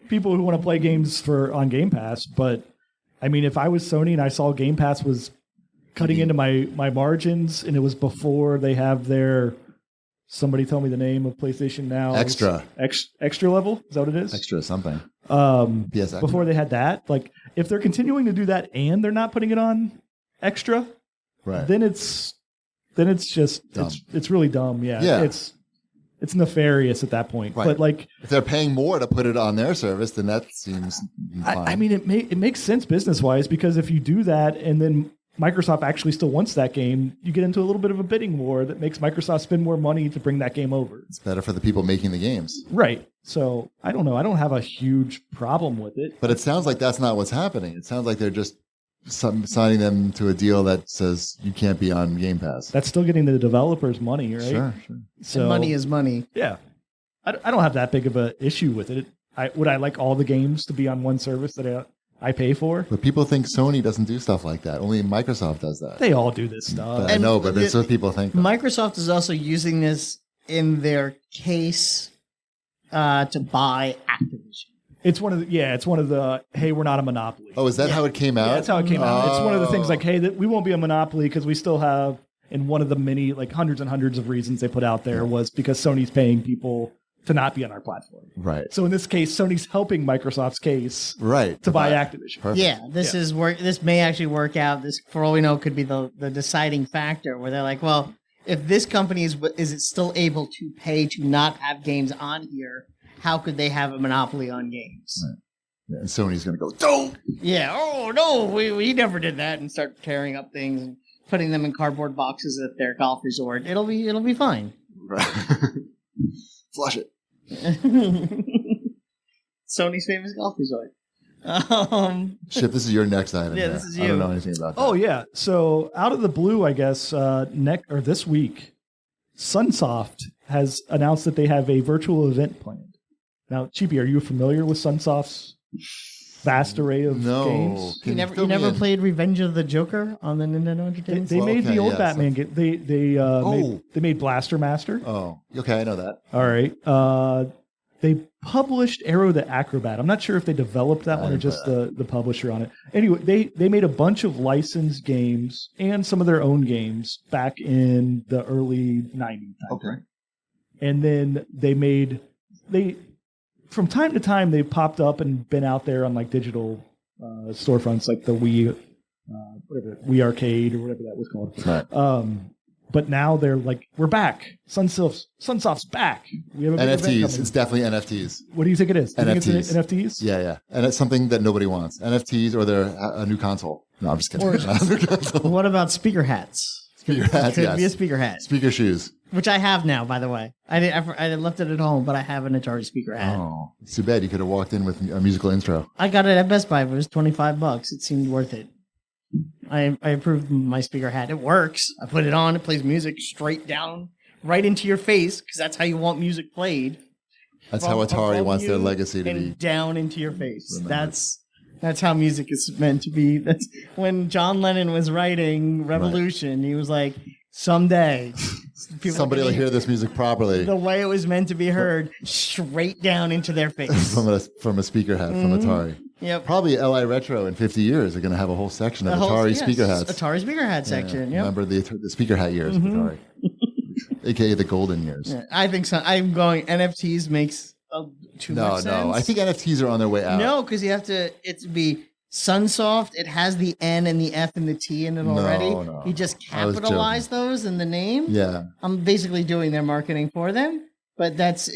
people who want to play games on Game Pass, but I mean, if I was Sony and I saw Game Pass was cutting into my margins and it was before they have their... Somebody tell me the name of PlayStation Now. Extra. Extra level? Is that what it is? Extra something. Yes. Before they had that, if they're continuing to do that and they're not putting it on Extra, right? Then it's just dumb. It's really dumb. Yeah. It's nefarious at that point. Right. But if they're paying more to put it on their service, then that seems fine. I mean, it makes sense business wise because if you do that and then Microsoft actually still wants that game, you get into a little bit of a bidding war that makes Microsoft spend more money to bring that game over. It's better for the people making the games. Right. So, I don't know. I don't have a huge problem with it. But it sounds like that's not what's happening. It sounds like they're just signing them to a deal that says you can't be on Game Pass. That's still getting the developers money, right? Sure. So, and money is money. Yeah. I don't have that big of an issue with it. Would I like all the games to be on one service that I pay for? But people think Sony doesn't do stuff like that. Only Microsoft does that. They all do this stuff. I know, but that's what people think. Microsoft is also using this in their case to buy Activision. It's one of the hey, we're not a monopoly. Oh, is that how it came out? Yeah, that's how it came out. It's one of the things like, hey, we won't be a monopoly because we still have, and one of the many, like hundreds and hundreds of reasons they put out there was because Sony's paying people to not be on our platform. Right. So in this case, Sony's helping Microsoft's case right. to buy Activision. Perfect. Yeah, this may actually work out. This, for all we know, could be the deciding factor where they're like, well, if this company is it still able to pay to not have games on here, how could they have a monopoly on games? Right. Yeah, and Sony's going to go, don't! Yeah, oh no, we never did that, and start tearing up things and putting them in cardboard boxes at their golf resort. It'll be fine. Right. Flush it. Sony's famous golf resort. Chip, this is your next item. Yeah, here. this is I you. don't know anything about that. Oh yeah. So out of the blue, I guess this week, Sunsoft has announced that they have a virtual event planned. Now, Cheapy, are you familiar with Sunsoft's vast array of games? Can You fill me never in? played Revenge of the Joker on the Nintendo Entertainment They System? made the old yes. Batman game. They made Blaster Master. Oh, okay, I know that. All right. They published Arrow the Acrobat. I'm not sure if they developed that one or just the publisher on it. Anyway, they made a bunch of licensed games and some of their own games back in the early 90s. Okay. And then from time to time, they've popped up and been out there on like digital storefronts like the Wii, Wii Arcade or whatever that was called. Right. But now they're like, we're back. Sunsoft's back. We have a big event NFTs. coming. It's definitely NFTs. What do you think it is? Do you think NFTs. it's NFTs? Yeah. And it's something that nobody wants. NFTs or a new console. No, I'm just kidding. Or- Not a new console. What about speaker hats? Speaker hats, Could be a yes. speaker hat, Speaker shoes. which I have now, by the way. I left it at home, but I have an Atari speaker hat. Oh, it's too bad. You could have walked in with a musical intro. I got it at Best Buy. It was $25. It seemed worth it. I approved my speaker hat. It works. I put it on. It plays music straight down, right into your face, because that's how you want music played. That's how Atari Above wants their you legacy to and be. down into your face. Remembered. That's how music is meant to be. That's when John Lennon was writing Revolution. He was like, someday Somebody will hear this music properly the way it was meant to be heard, straight down into their face. from a speaker hat from Atari. Yep. Probably LI Retro in 50 years are going to have a whole section of The whole- Atari yes, speaker hats. Atari speaker hat section. Yep. Remember the speaker hat years of Atari, aka the golden years. Yeah, I think so. I'm going NFTs makes too much sense. No, I think NFTs are on their way out. No, because you have to. It's be Sunsoft. It has the N and the F and the T in it already. No. You just I was capitalize those in the name. Yeah. I'm basically doing their marketing for them, but it's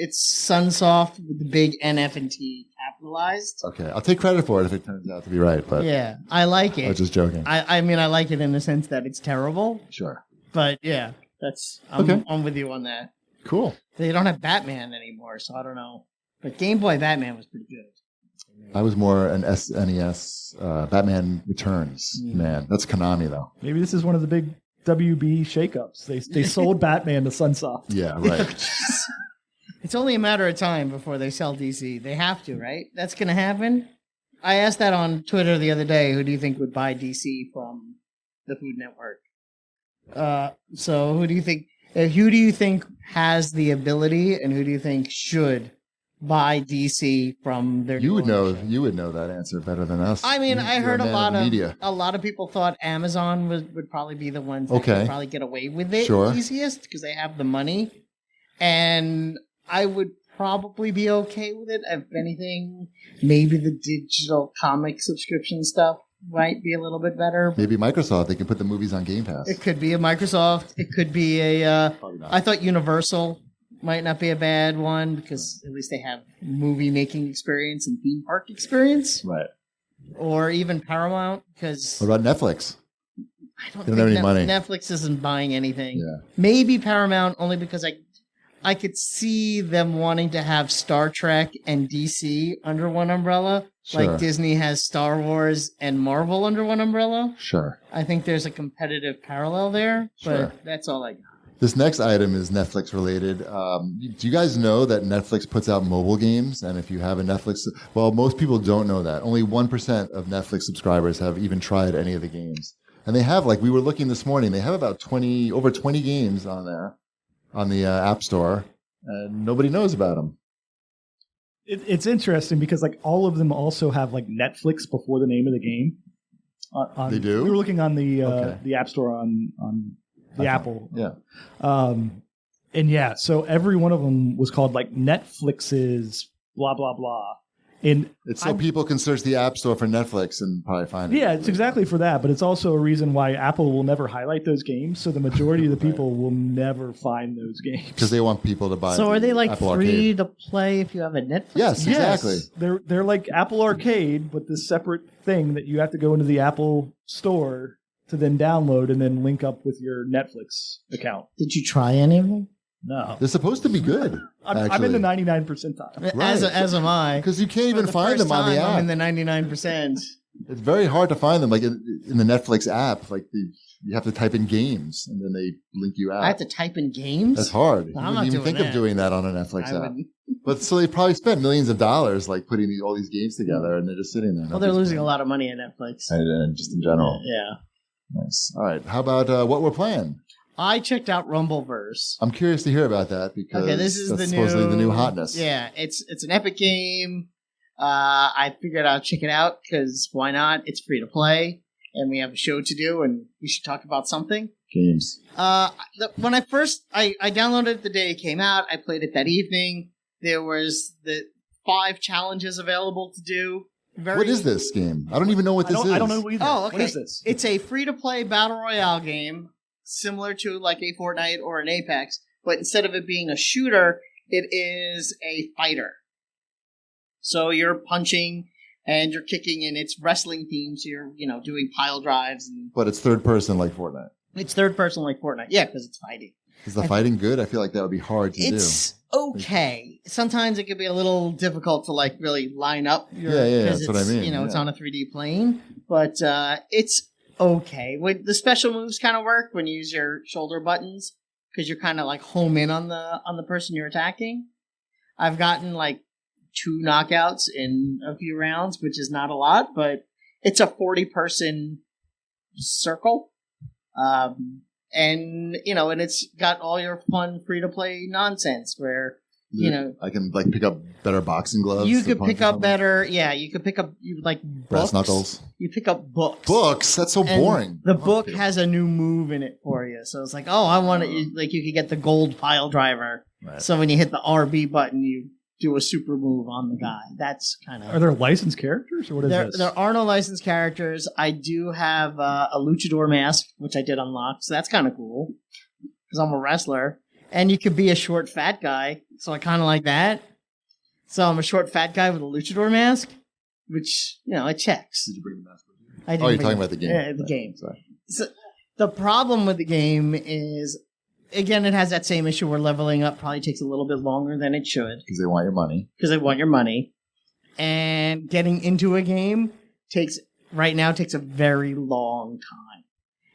Sunsoft with the big NF and T capitalized. Okay, I'll take credit for it if it turns out to be right. But Yeah, I like I was it. just joking. I mean, I like it in the sense that it's terrible, Sure. but yeah, I'm with you on that. Cool. They don't have Batman anymore, so I don't know. But Game Boy Batman was pretty good. I was more an SNES Batman Returns man. That's Konami though. Maybe this is one of the big WB shakeups. They sold Batman to Sunsoft. Yeah. Right. It's only a matter of time before they sell DC. They have to, right? That's going to happen. I asked that on Twitter the other day. Who do you think would buy DC from the Food Network? So who do you think? Who do you think has the ability, and who do you think should buy DC from their? You would know. ownership? You would know that answer better than us. I mean, I You're heard a man lot of media. people thought Amazon would probably be the ones that Okay. could probably get away with it Sure. easiest because they have the money, and I would probably be okay with it. If anything, maybe the digital comic subscription stuff might be a little bit better. Maybe Microsoft. They can put the movies on Game Pass. It could be a Microsoft. It could be a. Probably not. I thought Universal might not be a bad one because at least they have movie making experience and theme park experience, Right. or even Paramount because What about Netflix? I don't They don't have any money. Netflix isn't buying anything. Yeah. Maybe Paramount only because I could see them wanting to have Star Trek and DC under one umbrella, Sure. like Disney has Star Wars and Marvel under one umbrella. Sure. I think there's a competitive parallel there, Sure. but that's all I got. This next item is Netflix related. Do you guys know that Netflix puts out mobile games? And if you have a Netflix, well, most people don't know that. Only 1% of Netflix subscribers have even tried any of the games. And they have, like we were looking this morning, they have about over 20 games on there, on the App Store, and nobody knows about them. It's interesting because like all of them also have like Netflix before the name of the game. They do? We were looking on Okay. the App Store on the Apple. Yeah. And yeah, so every one of them was called like Netflix's blah blah blah. And It's so people can search the App Store for Netflix and probably find it. yeah, it's exactly for that, but it's also a reason why Apple will never highlight those games. So the majority of the people will never find those games Because they want people to buy. So are they like Apple free Arcade. to play if you have a Netflix? Yes, exactly. They're like Apple Arcade, but this separate thing that you have to go into the Apple Store to then download and then link up with your Netflix account. Did you try any of them? No, They're supposed to be good. I'm in the 99 percentile. Right. As am I. Because you can't even For the find first them on the time, app. I'm in the 99%. It's very hard to find them. Like in the Netflix app, like you have to type in games and then they link you out. I have to type in games. That's hard. I'm You not wouldn't even doing think that. of doing that on a Netflix I app. wouldn't. But so they probably spent millions of dollars like putting all these games together and they're just sitting there. Well, they're losing a lot of money at Netflix. And just in general. Yeah. Nice. All right. How about what we're playing? I checked out Rumbleverse. I'm curious to hear about that because Okay, this is that's the supposedly the new hotness. Yeah, it's an Epic game. I figured I'd check it out because why not? It's free to play, and we have a show to do, and we should talk about something. Games. When I first I downloaded it the day it came out, I played it that evening. There was the 5 challenges available to do. What is this game? I don't even know what this is. I don't know either. Oh, okay. What is this? It's a free-to-play battle royale game, similar to like a Fortnite or an Apex, but instead of it being a shooter, it is a fighter. So you're punching and you're kicking, and it's wrestling themed. So you're doing pile drives, and But it's third person like Fortnite. it's third person like Fortnite. Yeah, because it's fighting. Is the fighting good? I feel like that would be hard to do. It's okay. Sometimes it could be a little difficult to like really line up. Yeah, 'cause that's what I it's, mean, It's yeah. on a 3D plane, but it's okay. The special moves kind of work when you use your shoulder buttons because you're kind of like home in on the person you're attacking. I've gotten like 2 knockouts in a few rounds, which is not a lot, but it's a 40-person circle. And it's got all your fun free-to-play nonsense where, I can like pick up better boxing gloves. you to could punch pick or up something. better, you could pick up, brass books. knuckles. You pick up books. Books. That's so And boring. The book has a new move in it for you. So it's like, oh, I want it. Like you could get the gold pile driver. Right. So when you hit the RB button, you do a super move on the guy. That's kind Are of. there licensed characters or what is this? There are no licensed characters. I do have a luchador mask, which I did unlock. So that's kind of cool because I'm a wrestler. And you could be a short, fat guy. So I kind of like that. So I'm a short, fat guy with a luchador mask, which, it checks. Did you bring the mask with you? I didn't Oh, you're bring- talking about the game. Yeah, the Right. game. Sorry. So the problem with the game is, again, it has that same issue where leveling up probably takes a little bit longer than it should Because they want your money. because they want your money. And getting into a game takes a very long time.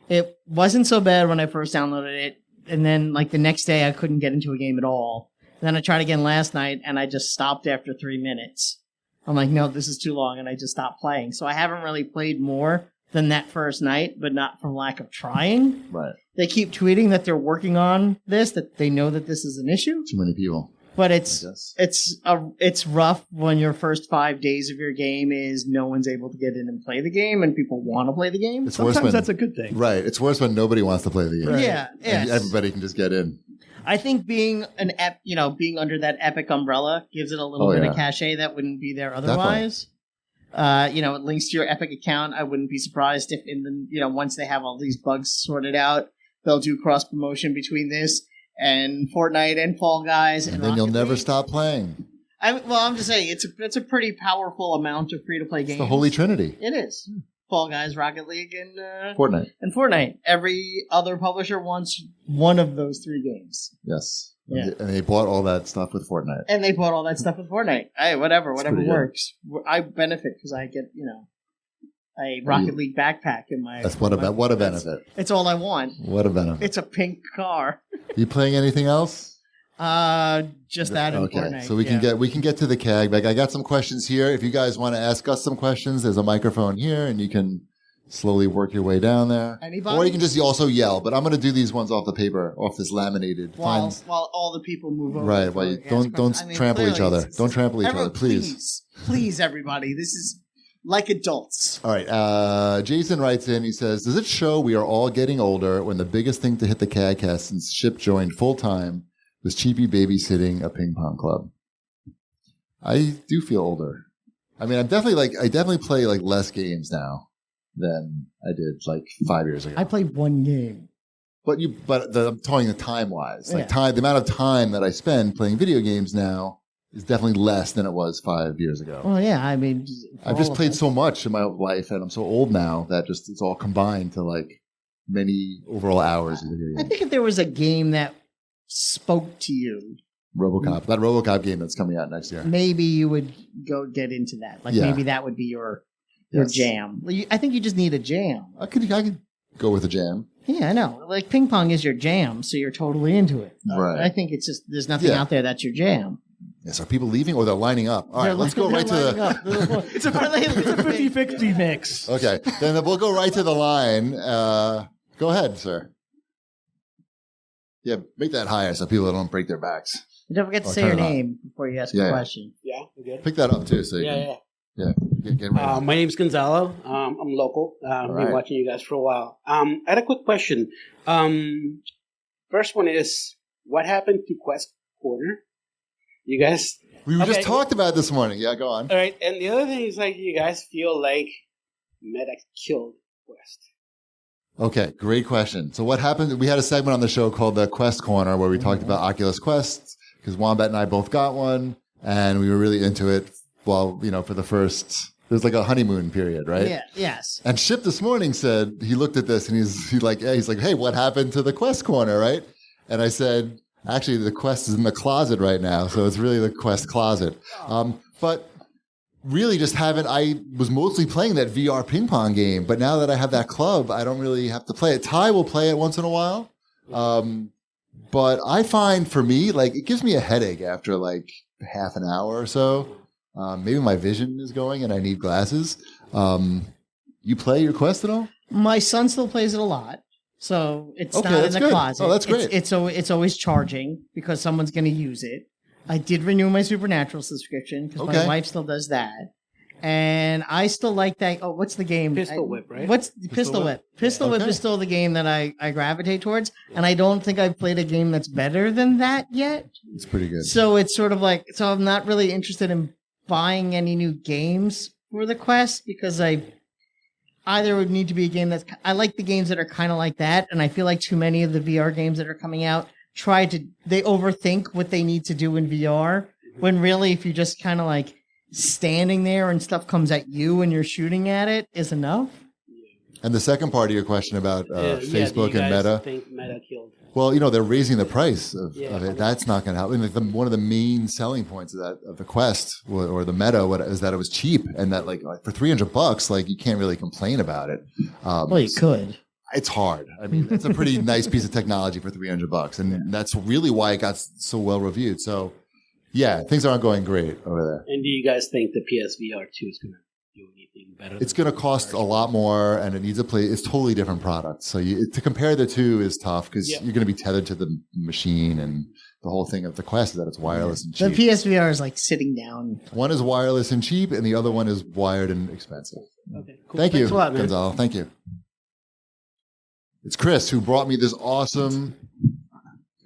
It wasn't so bad when I first downloaded it, and then like the next day I couldn't get into a game at all. Then I tried again last night, and I just stopped after 3 minutes. I'm like, no, this is too long, and I just stopped playing. So I haven't really played more than that first night, but not from lack of trying. Right. They keep tweeting that they're working on this, that they know that this is an issue, Too many people. but I it's guess. it's rough when your first 5 days of your game is no one's able to get in and play the game, and people want to play the game. It's worse Sometimes when that's a good thing. right. It's worse when nobody wants to play the game. Right. Yeah, And yes. everybody can just get in. I think being being under that Epic umbrella gives it a little Oh, bit yeah. of cachet that wouldn't be there otherwise. It links to your Epic account. I wouldn't be surprised if once they have all these bugs sorted out, they'll do cross promotion between this and Fortnite and Fall Guys, And and then you'll Rocket never League. stop playing. I'm just saying it's a pretty powerful amount of free to play It's games. the Holy Trinity. It is. Fall Guys, Rocket League, and Fortnite. Every other publisher wants one of those 3 games. Yes. Yeah. And they bought all that stuff with Fortnite. And they bought all that stuff with Fortnite. Hey, whatever pretty good. works. I benefit because I get, a Rocket League backpack in my. That's what a benefit. It's all I want. What a benefit. It's a pink car. You playing anything else? Just that in Okay, Fortnite. so we can get to the CAG. Like I got some questions here. If you guys want to ask us some questions, there's a microphone here, and you can slowly work your way down there. Anybody? Or you can just also yell. But I'm going to do these ones off the paper, off this laminated. While all the people move over. Right. Well, don't trample each other. Don't trample each other, please. Please, everybody. This is like adults. All right. Jason writes in. He says, "Does it show we are all getting older when the biggest thing to hit the CAGcast since Ship joined full time was cheapy babysitting a ping pong club?" I do feel older. I mean, I definitely play like less games now than I did like 5 years ago. I played one game. I'm talking the time wise. Like Yeah. the amount of time that I spend playing video games now is definitely less than it was 5 years ago. Well, yeah, I mean, I've just played so much in my life, and I'm so old now that just it's all combined to like many overall hours of video I games. think if there was a game that spoke to you, RoboCop, that RoboCop game that's coming out next year. maybe you would go get into that. Like Yeah. maybe that would be your Yes. jam. I think you just need a jam. I could go with a jam. Yeah, I know. Like ping pong is your jam, so you're totally into it. Right. I think it's just there's nothing Yeah. out there that's your jam. Yes, are people leaving or they're lining up? All right, let's go right to the. It's a 50-50 mix. Okay, then we'll go right to the line. Go ahead, sir. Yeah, make that higher so people don't break their backs. Don't forget to Oh, say turn your it on. name before you ask Yeah, a yeah. question. Yeah, we're good. Pick that up too, so you Yeah, can get ready. My name's Gonzalo. I'm local. I've right. been watching you guys for a while. I had a quick question. First one is, what happened to Quest Corner? You guys... We just okay. talked about it this morning. Yeah, go on. All right, and the other thing is, like, you guys feel like Meta killed Quest. Okay, great question. So what happened? We had a segment on the show called the Quest Corner where we talked about Oculus Quest because Wombat and I both got one, and we were really into it. Well, for the first, there's like a honeymoon period, right? Yeah. Yes. And Ship this morning said he looked at this and he's like, hey, what happened to the Quest Corner, right? And I said, actually, the Quest is in the closet right now, so it's really the Quest closet. But really, I was mostly playing that VR ping pong game, but now that I have that club, I don't really have to play it. Ty will play it once in a while, but I find for me, like it gives me a headache after like half an hour or so. Maybe my vision is going and I need glasses. You play your Quest at all? My son still plays it a lot, so it's Okay, not in that's the good. closet. Oh, that's great. It's always charging because someone's going to use it. I did renew my Supernatural subscription because my Okay. wife still does that. And I still like that. Oh, what's the game? Pistol Whip, right? What's Pistol Whip? Pistol Whip Okay. is still the game that I gravitate towards. And I don't think I've played a game that's better than that yet. It's pretty good. So it's sort of like, so I'm not really interested in buying any new games for the Quest because I either would need to be a game that's, I like the games that are kind of like that. And I feel like too many of the VR games that are coming out they overthink what they need to do in VR when really if you just kind of like standing there and stuff comes at you and you're shooting at it is enough. And the second part of your question about Facebook do you and guys Meta. think Meta killed? Well, they're raising the price of it. Yeah. That's not going to help. I mean, one of the main selling points of the Quest or the Meta is that it was cheap and that like for $300, like you can't really complain about it. Well, you could. It's hard. I mean, it's a pretty nice piece of technology for $300, and that's really why it got so well reviewed. So, yeah, things aren't going great over there. And do you guys think the PSVR 2 is going to do anything better? It's going to cost a lot more, and it needs a play. It's totally different products. So to compare the two is tough because you're going to be tethered to the machine, and the whole thing of the Quest is that it's wireless and The cheap. PSVR is like sitting down. One is wireless and cheap, and the other one is wired and expensive. Okay, cool. Thank you, Thanks a lot, man. Gonzalo. Thank you. It's Chris who brought me this awesome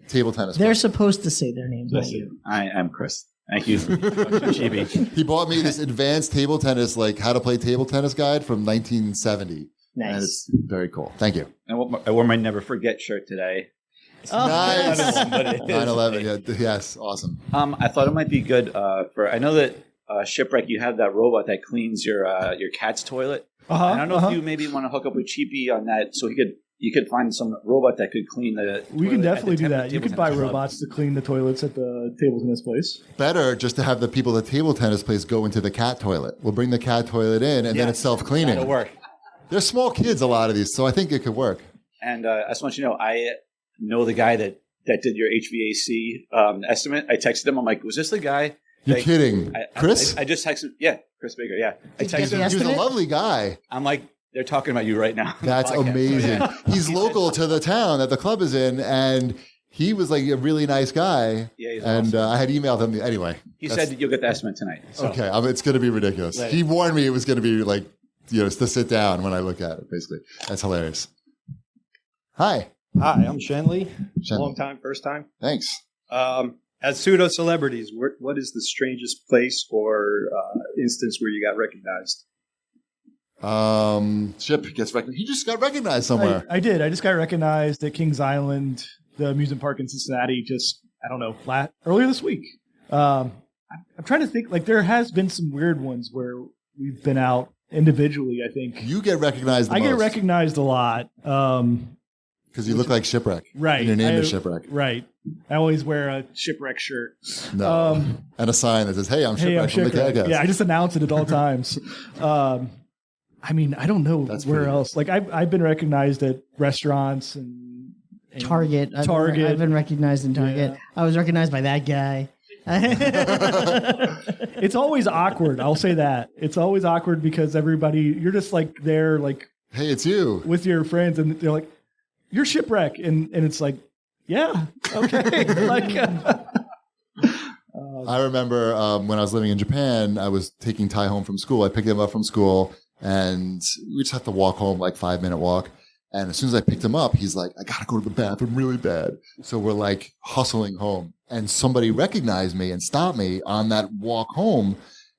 table tennis. They're book. supposed to say their names, not you. I am Chris. Thank you, Chibi. He bought me this advanced table tennis, like how to play table tennis guide from 1970. And Nice. it's very cool. Thank you. I wore my Never Forget shirt today. Oh. Nice. 9/11, 9/11. Yeah. Yes. Awesome. I thought it might be good for. I know that Shipwreck, you have that robot that cleans your cat's toilet. And I don't know if you maybe want to hook up with Cheapy on that, so you could find some robot that could clean the. We toilet can at definitely the do that. You table could buy tennis club. robots to clean the toilets at the table tennis place. Better just to have the people at the table tennis place go into the cat toilet. We'll bring the cat toilet in, and then it's self-cleaning. That'll work. They're small kids, a lot of these, so I think it could work. And I just want you to know, I know the guy that did your HVAC estimate. I texted him. I'm like, was this the guy? You're Like, kidding. Chris? I just texted. Yeah, Chris Baker. Yeah, I Did you get texted the him. He was a estimate? lovely guy. I'm like, They're talking about you right now. That's amazing. He's local to the town that the club is in, and he was like a really nice guy. Yeah, he's and awesome. I had emailed him. Anyway, He said that you'll get the estimate tonight. So. okay, it's going to be ridiculous. Right. He warned me it was going to be like, to sit down when I look at it, basically. That's hilarious. Hi. Hi, I'm Shenley. Shenley. Long time, first time. Thanks. As pseudo celebrities, what is the strangest place or instance where you got recognized? Chip gets recognized. He just got recognized somewhere. I did. I just got recognized at Kings Island, the amusement park in Cincinnati, earlier this week. I'm trying to think, there has been some weird ones where we've been out individually, I think. You get recognized the I most. get recognized a lot. Because you look like Shipwreck. Right. And your name is Shipwreck. Right. I always wear a Shipwreck shirt. No. And a sign that says, hey, I'm Shipwreck from the CAGcast. Yeah, I just announce it at all times. I don't know where else. I've been recognized at restaurants and Target. I've been recognized in Target. Yeah. I was recognized by that guy. It's always awkward. I'll say that. It's always awkward because you're just there, hey, it's you. With your friends, and they're like, you're Shipwreck. And it's like, yeah, okay. I remember when I was living in Japan, I was taking Ty home from school. I picked him up from school, and we just have to walk home, 5-minute walk. And as soon as I picked him up, he's like, I got to go to the bathroom really bad. So we're hustling home. And somebody recognized me and stopped me on that walk home.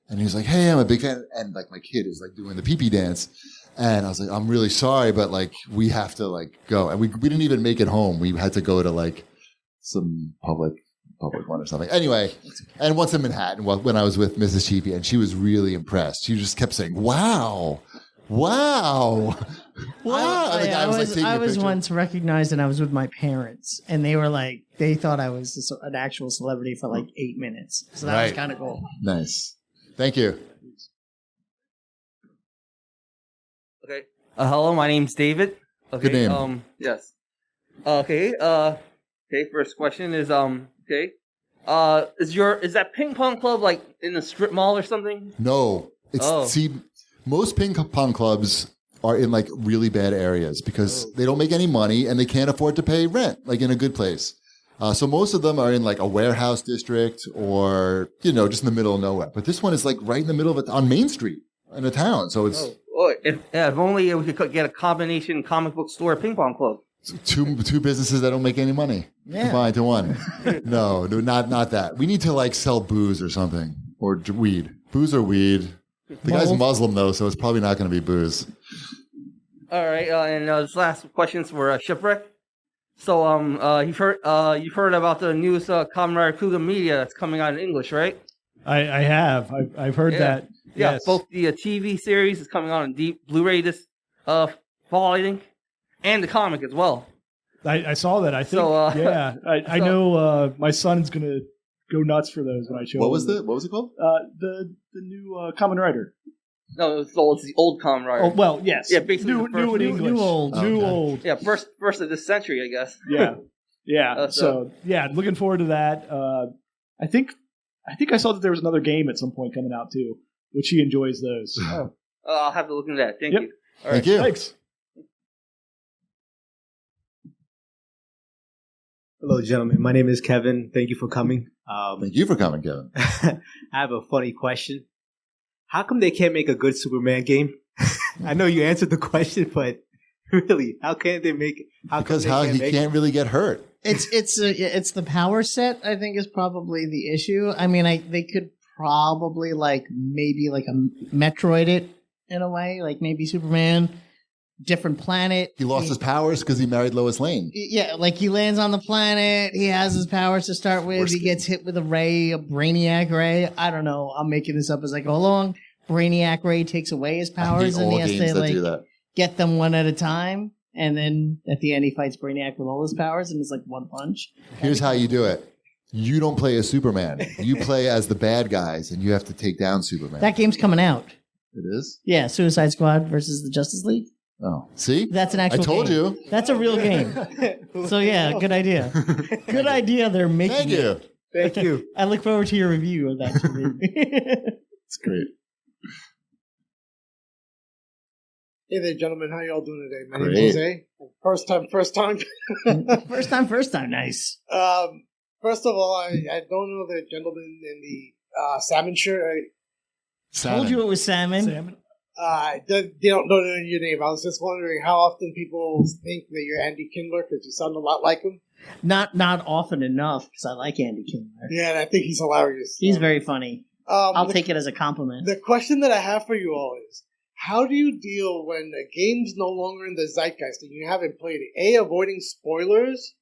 And he was like, hey, I'm a big fan. And my kid is doing the pee-pee dance. And I was like, I'm really sorry, but we have to go. And we didn't even make it home. We had to go to some public one or something. Anyway, and once in Manhattan, when I was with Mrs. Cheapy, and she was really impressed. She just kept saying, wow. Wow. I was once recognized, and I was with my parents, and they were they thought I was an actual celebrity for 8 minutes. So that was kind of cool. Nice. Thank you. Okay. Hello, my name's David. Okay. Good name. Yes. Okay. First question is okay. Is that ping pong club in a strip mall or something? No. Most ping pong clubs are in really bad areas because they don't make any money and they can't afford to pay rent in a good place. So most of them are in a warehouse district or just in the middle of nowhere. But this one is right in the middle of it on Main Street in a town. So it's if only we could get a combination comic book store ping pong club. Two businesses that don't make any money combined to one. No, not that. We need to sell booze or something or weed. Booze or weed. The guy's Muslim though, so it's probably not going to be booze. All right, and this last question's for Shipwreck. So you've heard about the newest Kamen Rider Kuga media that's coming out in English, right? I have. I've heard that. Yeah, yes. Both the TV series is coming out on deep Blu-ray this fall, I think, and the comic as well. I saw that. I think. So, I know my son's gonna go nuts for those when I show. What was it called? The new Kamen Rider. No, it's the old Kamen Rider. Oh well, yes. Yeah, basically new in English. New old. New old. Yeah, first of this century, I guess. Yeah. So looking forward to that. I think I saw that there was another game at some point coming out too, which he enjoys those. I'll have to look into that. Thank you. All right. Thank you. Thanks. Hello, gentlemen. My name is Kevin. Thank you for coming. Thank you for coming, Kevin. I have a funny question. How come they can't make a good Superman game? I know you answered the question, but really, how can't they make it? Because he can't really get hurt. It's the power set, I think, is probably the issue. I mean, they could probably maybe a Metroid it in a way, maybe Superman, different planet. He lost his powers because he married Lois Lane. Yeah, he lands on the planet. He has his powers to start with. He gets hit with a Brainiac ray. I don't know. I'm making this up as I go along. Brainiac ray takes away his powers, and he has to get them one at a time. And then at the end, he fights Brainiac with all his powers, and it's one punch. Here's how you do it. You don't play as Superman. You play as the bad guys, and you have to take down Superman. That game's coming out. It is? Yeah, Suicide Squad versus the Justice League. Oh, see? That's an actual I told game. you. That's a real game. So, yeah, good idea. Good idea they're making Thank you. Thank you. I look forward to your review of that. It's great. Hey there, gentlemen. How y'all doing today? My name Great. is Jose. First time. First time. Nice. First of all, I don't know the gentleman in the salmon shirt. Told you it was salmon. They don't know your name. I was just wondering how often people think that you're Andy Kindler because you sound a lot like him. Not often enough because I like Andy Kindler. Yeah, and I think he's hilarious. He's very funny. I'll take it as a compliment. The question that I have for you all is, how do you deal when a game's no longer in the zeitgeist and you haven't played it? A, avoiding spoilers,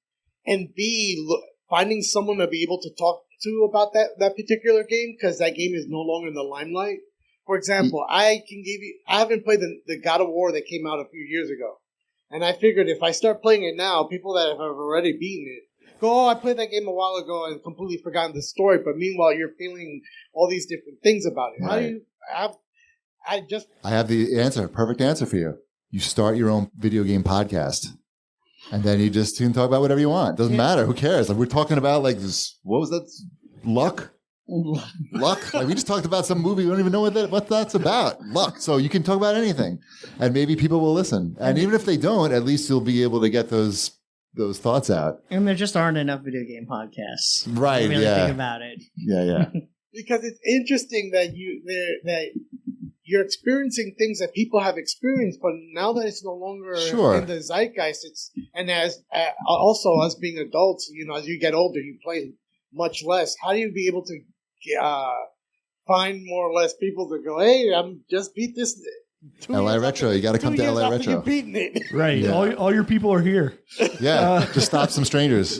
and B, finding someone to be able to talk to about that particular game because that game is no longer in the limelight. For example, I haven't played the God of War that came out a few years ago. And I figured if I start playing it now, people that have already beaten it go, I played that game a while ago and completely forgotten the story. But meanwhile, you're feeling all these different things about it. Right. How do you I have the answer, perfect answer for you. You start your own video game podcast. And then you just can talk about whatever you want. Doesn't matter. Who cares? Like we're talking about like this, what was that? Luck? Luck? Like we just talked about some movie. We don't even know what that's about. Luck. So you can talk about anything. And maybe people will listen. And even if they don't, at least you'll be able to get those thoughts out. And there just aren't enough video game podcasts. Right, Really yeah. think about it. Yeah. because it's interesting that you're experiencing things that people have experienced, but now that it's no longer in the zeitgeist, and as also us being adults, as you get older, you play much less. How do you be able to find more or less people to go, hey, I'm just beat this. LA Retro, you got to come to LA Retro. You're beating it. Right, Yeah. all your people are here. Yeah, just stop some strangers.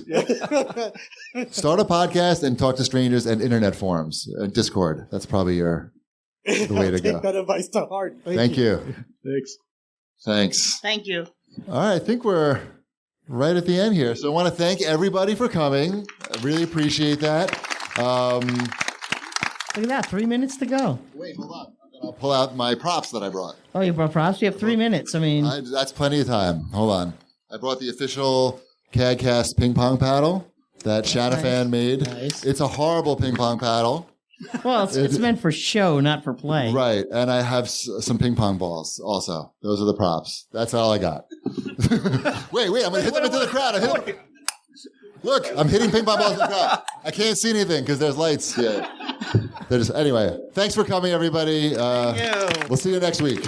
Start a podcast and talk to strangers and internet forums, Discord. That's probably the way to go. Take that advice to heart. Thank you. Thanks. Thank you. All right, I think we're right at the end here. So I want to thank everybody for coming. I really appreciate that. Look at that. 3 minutes to go. Wait, hold on. I'll pull out my props that I brought. Oh, you brought props? You have 3 minutes. I mean, That's plenty of time. Hold on. I brought the official CAGcast ping pong paddle that Shanafan made. Nice. It's a horrible ping pong paddle. well, it's meant for show, not for play. Right. And I have some ping pong balls also. Those are the props. That's all I got. wait. I'm going to hit them into the crowd. Look, I'm hitting ping pong balls in the crowd. I can't see anything because there's lights. Yeah. Anyway, thanks for coming, everybody. We'll see you next week.